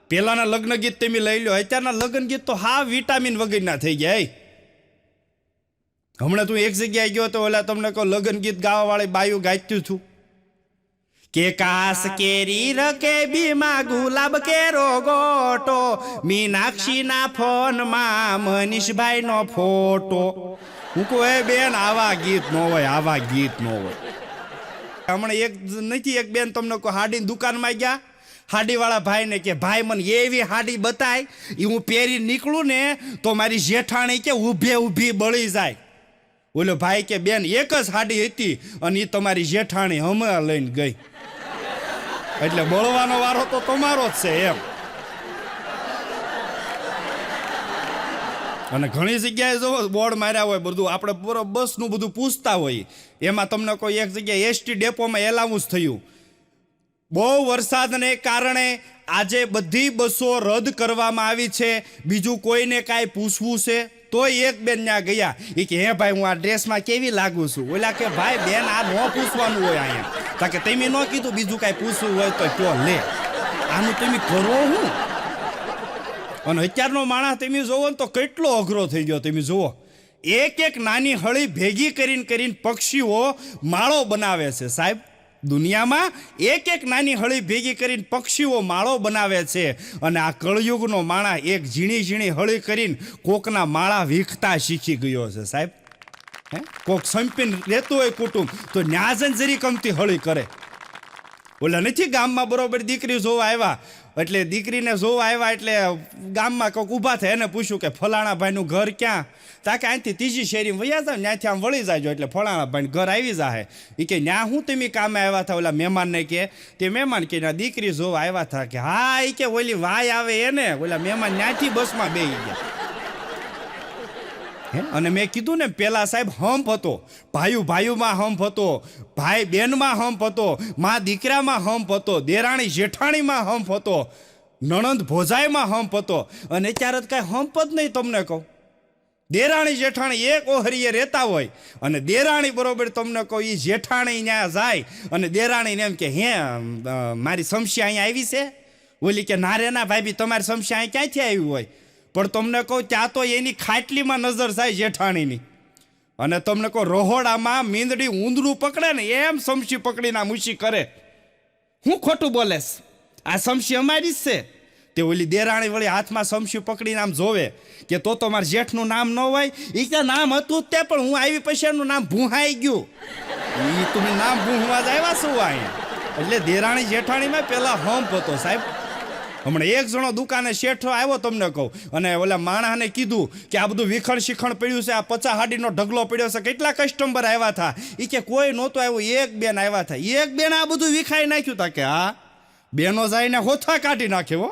પેલાના લગ્ન ગીત તમે લઈ લો, અત્યારના લગ્ન ગીત તો હા વિટામિન વગરના થઈ ગયા. હમણાં તું એક જગ્યાએ ગયો તો ઓલા તમને કહો લગ્ન ગીત ગાવા વાળી બાયું ગાયતું છું કે કાસ કેરી રકેબીમાં ગુલાબ કેરો ગોટો, મીનાક્ષીના ફોનમાં મનીષભાઈનો ફોટો. હું કહું એ બેન આવા ગીત ન હોય, આવા ગીત ન હોય. હમણાં એક બેન તમને કહો હાડીની દુકાનમાં ગયા, હાડીવાળા ભાઈને કે ભાઈ મને એવી હાડી બતાય એ હું પહેરી નીકળું ને તો મારી જેઠાણી કે ઊભે ઊભી બળી જાય. ઓલો ભાઈ કે બેન એક જ હાડી હતી અને એ તમારી જેઠાણી હમણાં લઈને ગઈ, એટલે બળવાનો વારો તો તમારો જ છે એમ. અને ઘણી જગ્યાએ જો બોર્ડ માર્યા હોય, બધું આપણે બસનું બધું પૂછતા હોય, એમાં તમને કોઈ એક જગ્યાએ એસટી ડેપોમાં એલાઉન્સ થયું. બહુ વરસાદને કારણે આજે બધી બસો રદ કરવામાં આવી છે. બીજું કોઈને કાંઈ પૂછવું છે તો એક બેન ત્યાં ગયા, એ કે હે ભાઈ હું આ ડ્રેસમાં કેવી લાગુ છું. ઓલા કે ભાઈ બેન આ ન પૂછવાનું હોય અહીંયા, કારણ કે તમે ન કીધું બીજું કાંઈ પૂછવું હોય તો કયો લે, આનું તમે કરો હું. અને અત્યારનો માણસ તમે જોવો ને તો કેટલો અઘરો થઈ ગયો. તમે જુઓ એક નાની હળી ભેગી કરીને પક્ષીઓ માળો બનાવે છે સાહેબ. દુનિયામાં એક નાની હળી ભેગી કરીને પક્ષીઓ માળો બનાવે છે. અને આ કળયુગનો માણા એક ઝીણી હળી કરીને કોકના માળા વીખતા શીખી ગયો છે સાહેબ. કોક સંપીને રહેતું હોય કુટુંબ તો ન્યાજન જરી કમતી હળી કરે. ઓલા નથી ગામમાં બરોબર દીકરી જોવા આવ્યા, એટલે દીકરીને જોવા આવ્યા એટલે ગામમાં કોઈક ઊભા થાય, એને પૂછ્યું કે ફલાણા ભાઈનું ઘર ક્યાં? તાકે અહીંથી ત્રીજી શેરીમાં વયા જાવ, ત્યાંથી આમ વળી જાજો એટલે ફલાણા ભાઈનું ઘર આવી જાય. એ કે ત્યાં હું તમે કામે આવ્યા હતા? ઓલા મહેમાનને કે તે મહેમાન કે દીકરી જોવા આવ્યા હતા. કે હા એ કે ઓલી વાય આવે એને. ઓલા મહેમાન ત્યાંથી બસમાં બેસી ગયા. અને મેં કીધું ને પેલા સાહેબ હંપ હતો, ભાઈઓમાં હંપ હતો, ભાઈ બેનમાં હંપ હતો, મા દીકરામાં હંપ હતો, દેરાણી જેઠાણીમાં હંપ હતો, નણંદ ભોજાઈમાં હંપ હતો. અને અત્યારે તો કાંઈ હંપ જ નહીં. તમને કહું દેરાણી જેઠાણી એક ઓહરીએ રહેતા હોય અને દેરાણી બરોબર તમને કહું એ જેઠાણી ત્યાં જાય અને દેરાણીને એમ કે હે મારી સમસ્યા અહીંયા આવી છે. ઓલી કે ના રે ના ભાઈ તમારી સમસ્યા અહીં ક્યાંથી આવી હોય? પણ તમને કહું ત્યાં તો એની ખાટલીમાં નજર થાય જેઠાણીની. અને તમને કહું રહોડામાં મીંદડી ઊંદરું પકડે ને એમ સમસી પકડીને મૂછી કરે. હું ખોટું બોલેશ? આ સમસી અમારી જ છે. તે ઓલી દેરાણી વળી હાથમાં સમસી પકડીને આમ જોવે કે તો મારા જેઠનું નામ ન હોય. એ કે નામ હતું જ તે, પણ હું આવી પછી એનું નામ ભૂહાઈ ગયું. એ તમે નામ ભૂહવા જ આવ્યા શું અહીંયા? એટલે દેરાણી જેઠાણીમાં પેલા હંપ હતો સાહેબ. હમણાં એક જણો દુકાને શેઠો આવ્યો તમને કહું, અને ઓલા માણસને કીધું કે આ બધું વિખણ શીખણ પડ્યું છે, આ 50 હાડીનો ઢગલો પડ્યો છે, કેટલા કસ્ટમર આવ્યા હતા? એ કે કોઈ નહોતું આવ્યું, એક બેન આવ્યા હતા. એક બેન આ બધું વિખાઈ નાખ્યું તા. કે હા બેનો જાય હોથા કાઢી નાખે હો.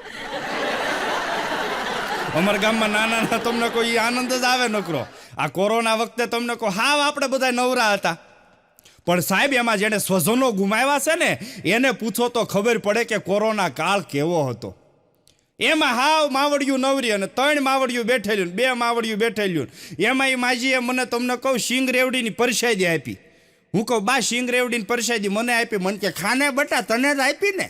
અમારા ગામમાં નાના તમને કોઈ આનંદ જ આવે નકરો. આ કોરોના વખતે તમને કહો હાવ આપણે બધા નવરા હતા. પણ સાહેબ એમાં જેને સ્વજનો ગુમાવ્યા છે ને એને પૂછો તો ખબર પડે કે કોરોના કાળ કેવો હતો. એમાં હાવ માવડિયું નવરી અને 3 માવડિયું બેઠેલું, 2 માવડિયું બેઠેલું. એમાં એ માજીએ મને તમને કહું શીંગ રેવડીની પરસાદી આપી. હું કહું બા શીંગ રેવડીની પરસાદી મને આપી. મને કે ખાને બટા તને જ આપી ને.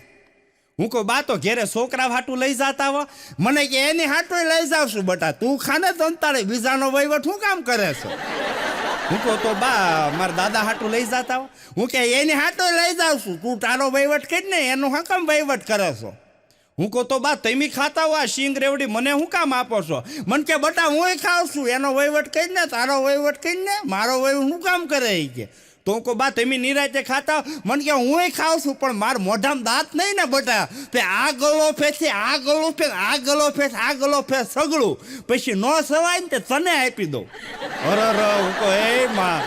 હું કહું બા તો ઘેરે છોકરા હાટું લઈ જતા હો. મને કે એની હાટું લઈ જાવશું બટા, તું ખાને તંતાડે બીજાનો વહીવટ શું કામ કરે છે? હું કહું તો બા મારા દાદા હાટું લઈ જતા હો. હું કે એની હાટું લઈ જાવશું, તું તારો વહીવટ કરી ને એનું હકમ વહીવટ કરે છો? હું કહું તો બા તમે ખાતા હો આ શીંગ રેવડી મને શું કામ આપો છો? મને કે બટા હું ખાઉં છું, એનો વહીવટ કરીને તારો વહીવટ કરીને મારો વહીવટ શું કામ કરે? એ કે તો હું કહું બા તમે નિરાતે ખાતા? મને કે હું ખાઉં છું પણ મારા મોઢામાં દાંત નહીં ને બટા. તે આ ગળો ફેંચી આ ગળો ફેંચ આ ગળો ફેંચ આ ગળો ફેંચ સગળું પછી ન સવાય ને તે તને આપી દઉં. અરે હું કહું એ માં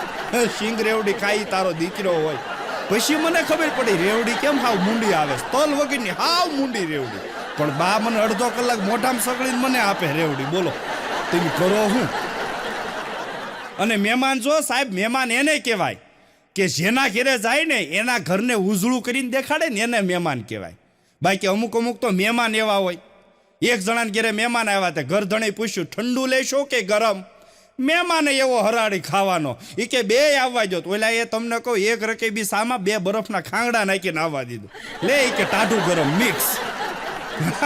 શીંગ રેવડી ખાઈ તારો દીકરો હોય. પછી મને ખબર પડી રેવડી કેમ હાવ મૂંડી આવે, તલ વગરની હાવ મૂંડી રેવડી. પણ બા મને અડધો કલાક મોઢામાં સગળીને મને આપે રેવડી. બોલો તમે કરો હું? અને મહેમાન જો સાહેબ, મહેમાન એને કહેવાય કે જેના ઘેરે જાય ને એના ઘરને ઉજળું કરીને દેખાડે ને એને મહેમાન કહેવાય. બાકી અમુક તો મહેમાન એવા હોય. એક જણાને ઘેરે મહેમાન આવ્યા હતા, ઘર ધણે પૂછ્યું ઠંડુ લેશો કે ગરમ? મહેમાને એવો હરાડી ખાવાનો. એ કે બે આવવા જો. ઓલા એ તમને કહું એક રકેબી સામાં 2 બરફના ખાંગડા નાખીને આવવા દીધું. લે એ કે ટાઢું ગરમ મિક્સ.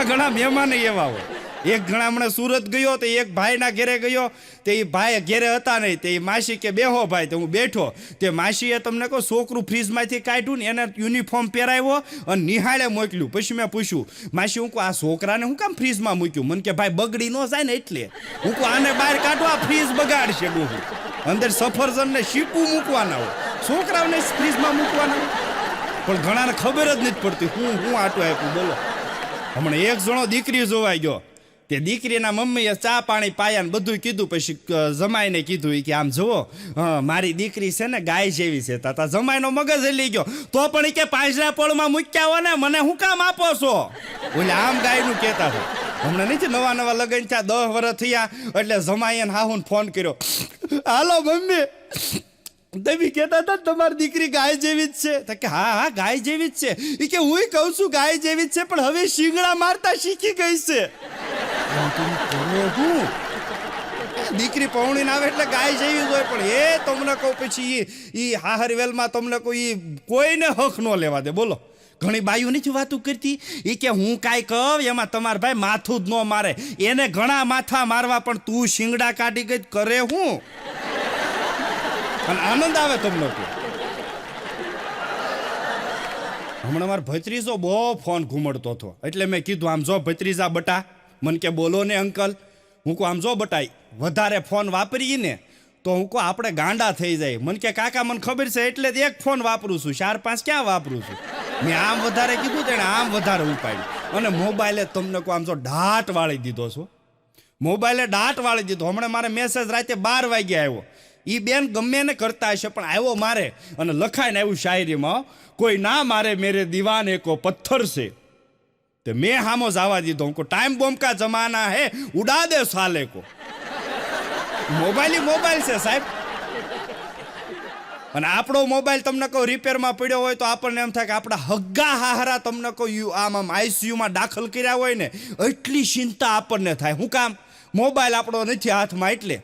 ઘણા મહેમાન એવા હોય. એક ઘણા હમણાં સુરત ગયો તો એક ભાઈના ઘેરે ગયો, તે એ ભાઈ ઘેરે હતા નહીં, તે માસી કે બેહો ભાઈ, તો હું બેઠો. તે માસીએ તમને કહો છોકરું ફ્રીજમાંથી કાઢ્યું ને એને યુનિફોર્મ પહેરાવ્યો અને નિહાળે મોકલ્યું. પછી મેં પૂછ્યું, માસી હું કહું આ છોકરાને હું કામ ફ્રીજમાં મૂક્યું? મને કે ભાઈ બગડી ન જાય ને એટલે. હું કહું આને બહાર કાઢો, આ ફ્રીજ બગાડશે ડોહું. અંદર સફરજન ને શીકું મૂકવાના હોય, છોકરાઓને ફ્રીજમાં મૂકવાના હોય. પણ ઘણાને ખબર જ નથી પડતી હું આટું આપ્યું. બોલો, હમણાં એક જણો દીકરી જોવાઈ ગયો, તે દીકરીના મમ્મીએ ચા પાણી પાયા ને બધું કીધું. પછી જમાઈને કીધું કે આમ જુઓ, મારી દીકરી છે ને ગાય જેવી છે. તાતા જમાઈનો મગજ લઈ ગયો, તો પણ કે પાંજરા પોળમાં મૂક્યા હો ને મને હું કામ આપો છો? ઓલે આમ ગાયનું કહેતા હતા. હમણાં નથી નવા લગ્ન થયા, 10 વર્ષ થયા, એટલે જમાઈએ હાહુને ફોન કર્યો, હાલો મમ્મી તમે કહેતા હતા તમારી દીકરી ગાય જેવી જ છે. કે હા ગાય જેવી જ છે. એ કે હું કહું છું ગાય જેવી જ છે, પણ હવે શીંગડા મારતા શીખી ગઈ છે. દીકરી પૌણીને આવે એટલે ગાય જેવી જ હોય. પણ એ તમને કહું પછી એ હાહરવેલમાં તમને કોઈ કોઈને હક ન લેવા દે. બોલો, ઘણી બાઈઓ નથી વાતું કરતી, એ કે હું કાંઈ કહું એમાં તમારા ભાઈ માથું જ ન મારે. એને ઘણા માથા મારવા, પણ તું શીંગડા કાઢી ગઈ કરે હું? અને આનંદ આવે તમને. હમણાં મારો ભત્રીજો બહુ ફોન ઘૂમડતો હતો, એટલે મેં કીધું આમ જો ભત્રીજા બટા, મને કે બોલો ને અંકલ. હું કહું આમ જો બટા, વધારે ફોન વાપરીએ ને તો હું કહું આપણે ગાંડા થઈ જાય. મને કે કાકા મને ખબર છે એટલે જ એક ફોન વાપરું છું, 4-5 ક્યાં વાપરું છું. મેં આમ વધારે કીધું તેને આમ વધારે ઉપાડ્યું. અને મોબાઈલે તમને કહું આમ જો ડાટ વાળી દીધો છો, મોબાઈલે ડાટ વાળી દીધો. હમણાં મારે મેસેજ રાતે 12 વાગે આવ્યો. એ બેન ગમે ને કરતા હશે, પણ આવ્યો મારે અને લખાઈને આવ્યું શાયરીમાં, કોઈ ના મારે મેરે દીવાને કો પથ્થર છે. તો મેં હામો જવા દીધો. હું ટાઈમ બોમ્બ કા જમાના હે, ઉડા દે સાલે કો. મોબાઈલ છે સાહેબ. અને આપણો મોબાઈલ તમને કહું રિપેરમાં પડ્યો હોય તો આપણને એમ થાય કે આપણા હગ્ગા હાહરા તમને કહું આમ આઈસીયુમાં દાખલ કર્યા હોય ને, એટલી ચિંતા આપણને થાય. શું કામ? મોબાઈલ આપણો નથી હાથમાં. એટલે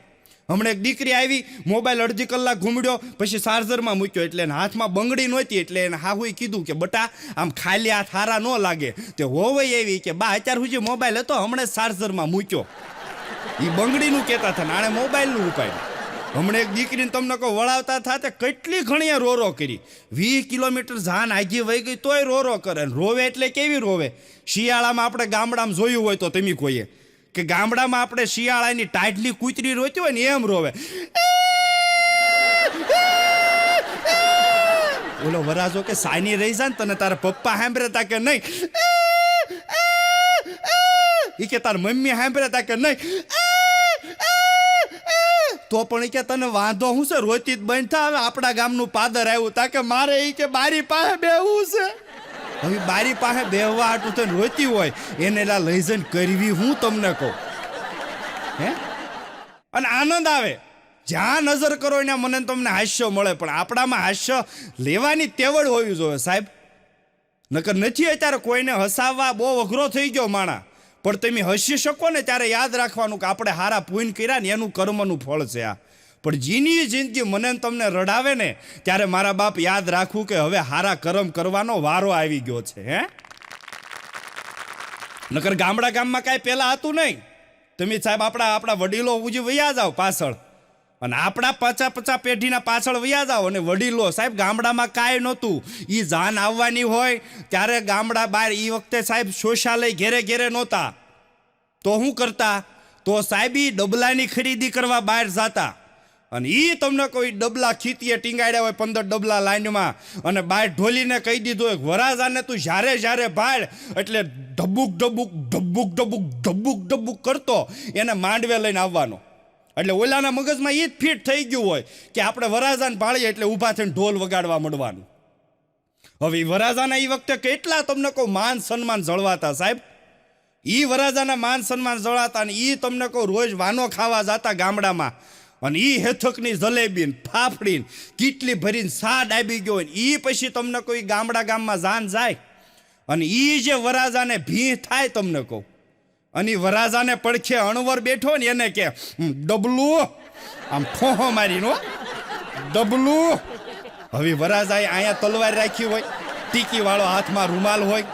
હમણાં એક દીકરી આવી, મોબાઈલ અડધી કલાક ઘૂમડ્યો, પછી ચાર્જરમાં મૂક્યો, એટલે એને હાથમાં બંગડી નહોતી, એટલે એને હાહુએ કીધું કે બટા આમ ખાલી હાથ હારા ન લાગે. તે હોવઈ એવી કે બા અત્યાર સુધી મોબાઈલ હતો, હમણાં ચાર્જરમાં મૂક્યો. એ બંગડીનું કહેતા હતા ને આણે મોબાઈલનું ઉપાડ્યું. હમણાં એક દીકરીને તમને કહો વળાવતા થતા કેટલી ઘણી રો કરી. 20 કિલોમીટર જાન આગી વહી ગઈ તોય રો કરે. રોવે એટલે કેવી રોવે? શિયાળામાં આપણે ગામડામાં જોયું હોય તો તમે કોઈએ કે ગામડામાં આપણે શિયાળાની ટાઢલી કૂતરી રોતી હોય ને એમ રોવે. ઓલો વરાજો કે સાની રહી જાય ને તને તારા પપ્પા સાંભળતા કે નહીં? એ કે તાર મમ્મી સાંભળતા કે નહીં? તો પણ એ કે તને વાંધો હું છે, રોતી જ બંધ થા. હવે આપણા ગામનું પાદર આવ્યું તા કે મારે એ કે બારી પાસે બેહવું છે. હવે બારી પાસે બેહવા હાટું થઈને રોતી હોય એને લા લઈ જઈને કરવી હું તમને કહું હે. અને આનંદ આવે જ્યાં નજર કરો ને મને તમને હાસ્ય મળે. પણ આપણામાં હાસ્ય લેવાની તેવડ હોવી જોઈએ સાહેબ. નકર નથી અત્યારે કોઈને હસાવવા બહુ અઘરો થઈ ગયો માણા. પણ તમે હસી શકો ને ત્યારે યાદ રાખવાનું કે આપણે હારા પુણ્ય કર્યા ને એનું કર્મનું ફળ છે આ. પણ જીની જિંદગી મને તમને રડાવે ને ત્યારે મારા બાપ યાદ રાખવું કે હવે હારા કર્મ કરવાનો વારો આવી ગયો છે. હે નકર ગામમાં કાંઈ પહેલા હતું નહીં. તમે સાહેબ આપણા વડીલો ઉજી વયા જાઓ પાછળ, અને આપણા 50 પેઢીના પાછળ વયા જાઓ, અને વડીલો સાહેબ ગામડામાં કાંઈ નહોતું. એ જાન આવવાની હોય ત્યારે ગામડા બહાર એ વખતે સાહેબ શૌચાલય ઘેરે ઘેરે નહોતા. તો શું કરતા? તો સાહેબ એ ડબલાની ખરીદી કરવા બહાર જતા. અને એ તમને કોઈ ડબલા ખીતીએ ટીંગાડ્યા હોય 15 ડબલા લાઈનમાં, અને બહાર ઢોલીને કહી દીધું હોય વરાજાને તું જ્યારે ભાડ એટલે ઢબુક કરતો એને માંડવે લઈને આવવાનો. એટલે ઓલાના મગજમાં એ જ ફિટ થઈ ગયું હોય કે આપણે વરાજાને ભાળીએ એટલે ઊભા થઈને ઢોલ વગાડવા મળવાનું. હવે વરાજાના એ વખતે કેટલા તમને કહું માન સન્માન જળવાતા સાહેબ. એ વરાજાના માન સન્માન જળવાતા, અને એ તમને કહું રોજ વાનો ખાવા જતા ગામડામાં, અને એ હેથકની જલેબી ફાફડીને કેટલી ભરીને સાડ આવી ગયો હોય. એ પછી તમને કોઈ ગામમાં જાન જાય, અને એ જે વરાજાને ભી થાય તમને કહું, અને વરાજાને પડખે અણવર બેઠો ને એને કે ડબલું આમ ઠોહો મારીનો ડબલું. હવે વરાજાએ અહીંયા તલવાર રાખી હોય, ટીકી વાળો હાથમાં રૂમાલ હોય,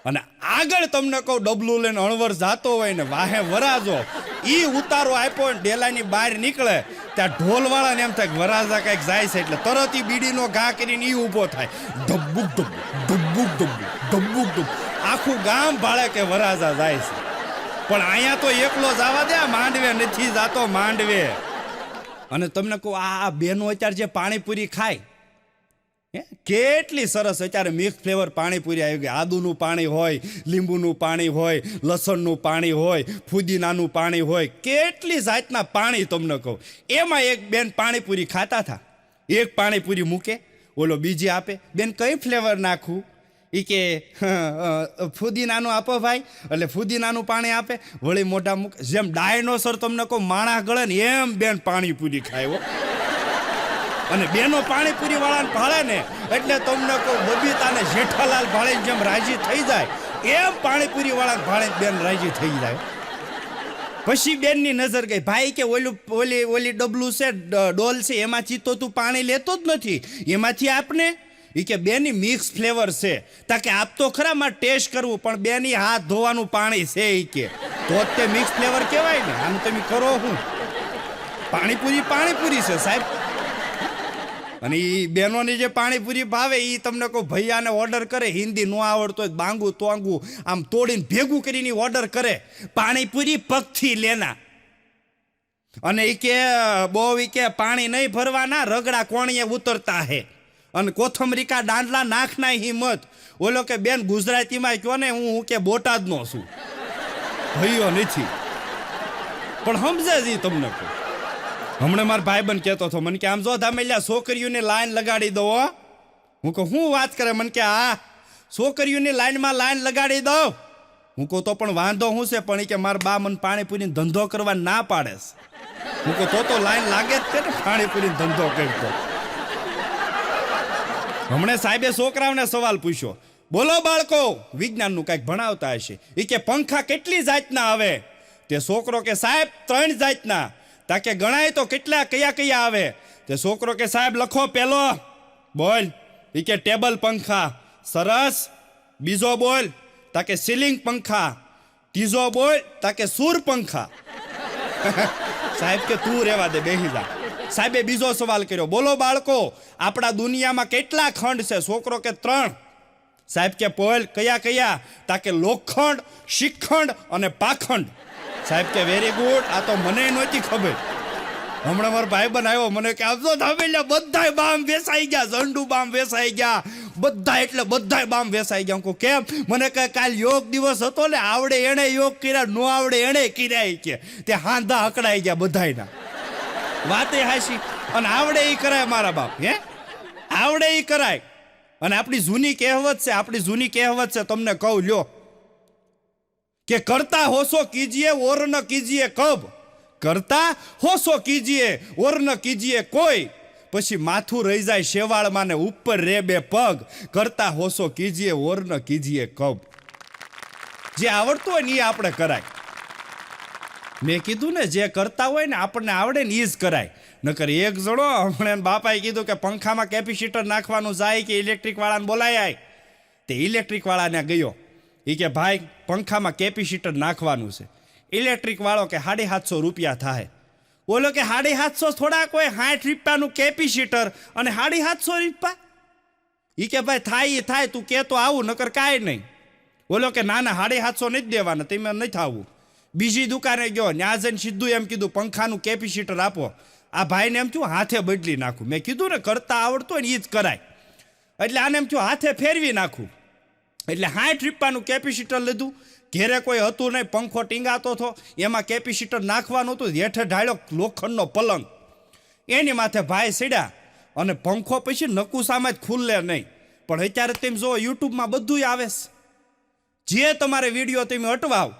અને આ આગળ તમને કહું ડબલું લઈને અણવર જાતો હોય ને વાહે વરાજો ઈ ઉતારો આપ્યો ને ડેલાની બહાર નીકળે ત્યાં ઢોલવાળાને એમ થાય કે વરાજા કંઈક જાય છે એટલે તરત ઈ બીડીનો ઘા કરીને ઈ ઊભો થાય ધબ્બુક ધબ્બુક ધબ્બુક ધબ્બુક ધબ્બુક ધબ્બુક આખું ગામ ભાળે કે વરાજા જાય છે. પણ અહીંયા તો એકલો જવા દે માંડવે નથી જાતો માંડવે. અને તમને કહું આ બેનો અત્યારે જે પાણીપુરી ખાય કેટલી સરસ અત્યારે મિક્સ ફ્લેવર પાણીપુરી આવી ગઈ. આદુનું પાણી હોય, લીંબુનું પાણી હોય, લસણનું પાણી હોય, ફુદીનાનું પાણી હોય, કેટલી જાતના પાણી તમને કહું. એમાં એક બેન પાણીપુરી ખાતા હતા. એક પાણીપુરી મૂકે, ઓલો બીજી આપે, બેન કઈ ફ્લેવર નાખું? એ કે ફુદીનાનું આપો ભાઈ, એટલે ફુદીનાનું પાણી આપે, વળી મોઢા મૂકે. જેમ ડાયનોસર તમને કહું માણસ ગળે ને એમ બેન પાણીપુરી ખાય. અને બેનો પાણીપુરી વાળાને ભાળે ને એટલે તમને કહું બબીતાને જેઠાલાલ ભાળીને જેમ રાજી થઈ જાય એમ પાણીપુરી વાળાને ભાળીને બેન રાજી થઈ જાય. પછી બેનની નજર ગઈ, ભાઈ કે ઓલી ડબલું છે ડોલ છે એમાંથી તો તું પાણી લેતો જ નથી, એમાંથી આપને. એ કે બેની મિક્સ ફ્લેવર છે. તાકે આપ તો ખરા મારે ટેસ્ટ કરવું, પણ બેની હાથ ધોવાનું પાણી છે. એ કે તો જ તે મિક્સ ફ્લેવર કહેવાય ને. આનું તમે કરો શું? પાણીપુરી છે સાહેબ. અને એ બહેનોની જે પાણીપુરી ભાવે એ તમને કહું ભૈયાને ઓર્ડર કરે, હિન્દી ન આવડતો હોય બાંગુ તોંગુ આમ તોડીને ભેગું કરીને ઓર્ડર કરે, પાણીપુરી પગથી લેના. અને એ કે બહુ એ કે પાણી નહીં ભરવાના, રગડા કોણીએ ઉતરતા હે, અને કોથમરીકા દાંડલા નાખના હિંમત. ઓલો કે બેન ગુજરાતીમાં કહો ને હું કે બોટાદનો છું, ભૈયો નથી. પણ સમજે જ તમને કહું. હમણાં મારા ભાઈબંધ કહેતો હતો, મને કે આમ જો ધામેલિયા છોકરીઓની લાઈન લગાડી દો. હું કહું શું વાત કરે? મને કે હા છોકરીઓની લાઈનમાં લાઈન લગાડી દો. હું કહું તો પણ વાંધો શું છે? પણ એ કે મારા બા મને પાણીપુરીનો ધંધો કરવા ના પાડે છે. હું કહું તો લાઈન લાગે જ છે ને પાણીપુરીનો ધંધો કરતો. હમણાં સાહેબે છોકરાઓને સવાલ પૂછ્યો, બોલો બાળકો, વિજ્ઞાનનું કંઈક ભણાવતા હશે. એ કે પંખા કેટલી જાતના આવે? તે છોકરો કે સાહેબ 3 જાતના. તાકે ગણાય તો કેટલા કયા કયા આવે? તે છોકરો કે સાહેબ લખો. પેલો બોલ. એ કે ટેબલ પંખા. સરસ. બીજો બોલ. તાકે સીલિંગ પંખા. ત્રીજો બોલ. તાકે સૂર પંખા. સાહેબ કે તું રહેવા દે, બેહી જા. સાહેબે બીજો સવાલ કર્યો, બોલો બાળકો, આપણા દુનિયામાં કેટલા ખંડ છે? છોકરો કે 3. સાહેબ કે બોલ કયા કયા? તાકે લોખંડ, શિખંડ અને પાખંડ. સાહેબ કે વેરી ગુડ, આ તો મને નહોતી ખબર. હમણાં મારો ભાઈબંધ આવ્યો, મને કે આપજો ધામેલિયા બધાય બામ વેસાઈ ગયા, ઝંડુ બામ વેસાઈ ગયા, બધા એટલે બધાય બામ વેસાઈ ગયા. હું કેમ? મને કહે કાલ યોગ દિવસ હતો ને, આવડે એણે યોગ કર્યા, નો આવડે એણે કર્યા. કે તે હાંધા હકડાઈ ગયા બધાયના. વાતે હાસી. અને આવડે એ કરાય મારા બાપ, હે આવડે એ કરાય. અને આપણી જૂની કહેવત છે, તમને કહું લ્યો કે કરતા હોશો કીજીએ ઓર ન કીજીએ કબ, કરતા હોશો કીજીએ ઓર ન કીજીએ કોઈ, પછી માથું રહી જાય શેવાળમાં ને ઉપર રે 2 પગ. કરતા હોશો કીજીએ ઓર ન કીજીએ કબ. જે આવડતું હોય ને એ આપણે કરાય. મેં કીધું ને જે કરતા હોય ને આપણને આવડે ને એ જ કરાય. નકર એક જણો હમણાં બાપાએ કીધું કે પંખામાં કેપેસિટર નાખવાનું જાય કે ઇલેક્ટ્રિક વાળાને બોલાય. તે ઇલેક્ટ્રિક વાળાને ગયો. એ કે ભાઈ પંખામાં કેપેસિટર નાખવાનું છે. ઇલેક્ટ્રિક વાળો કે 750 રૂપિયા થાય. બોલો કે 750 થોડા, કોઈ 60 રૂપિયાનું કેપેસિટર અને 750 રૂપિયા? એ કે ભાઈ થાય એ થાય, તું કહેતો આવું, નકર કાંઈ નહીં. બોલો કે ના 750 નથી દેવાના, તમે નથી આવું. બીજી દુકાને ગયો, ત્યાં જઈને સીધું એમ કીધું પંખાનું કેપેસિટર આપો. આ ભાઈને એમ થયું હાથે બદલી નાખું. મેં કીધું ને કરતા આવડતું હોય ને એ જ કરાય. એટલે આને એમ થયું હાથે ફેરવી નાખું. એટલે 60 રૂપિયાનું કેપેસિટર લીધું. ઘેરે કોઈ હતું નહીં, પંખો ટીંગાતો હતો, એમાં કેપેસિટર નાખવાનું હતું. હેઠે ઢાળ્યો લોખંડનો પલંગ, એની માથે ભાઈ સીડ્યા. અને પંખો પછી નકુસામાં જ ખુલ્લે નહીં. પણ અત્યારે તેમ જો યુટ્યુબમાં બધું આવે છે. જે તમારે વિડીયો તમે અટવાવ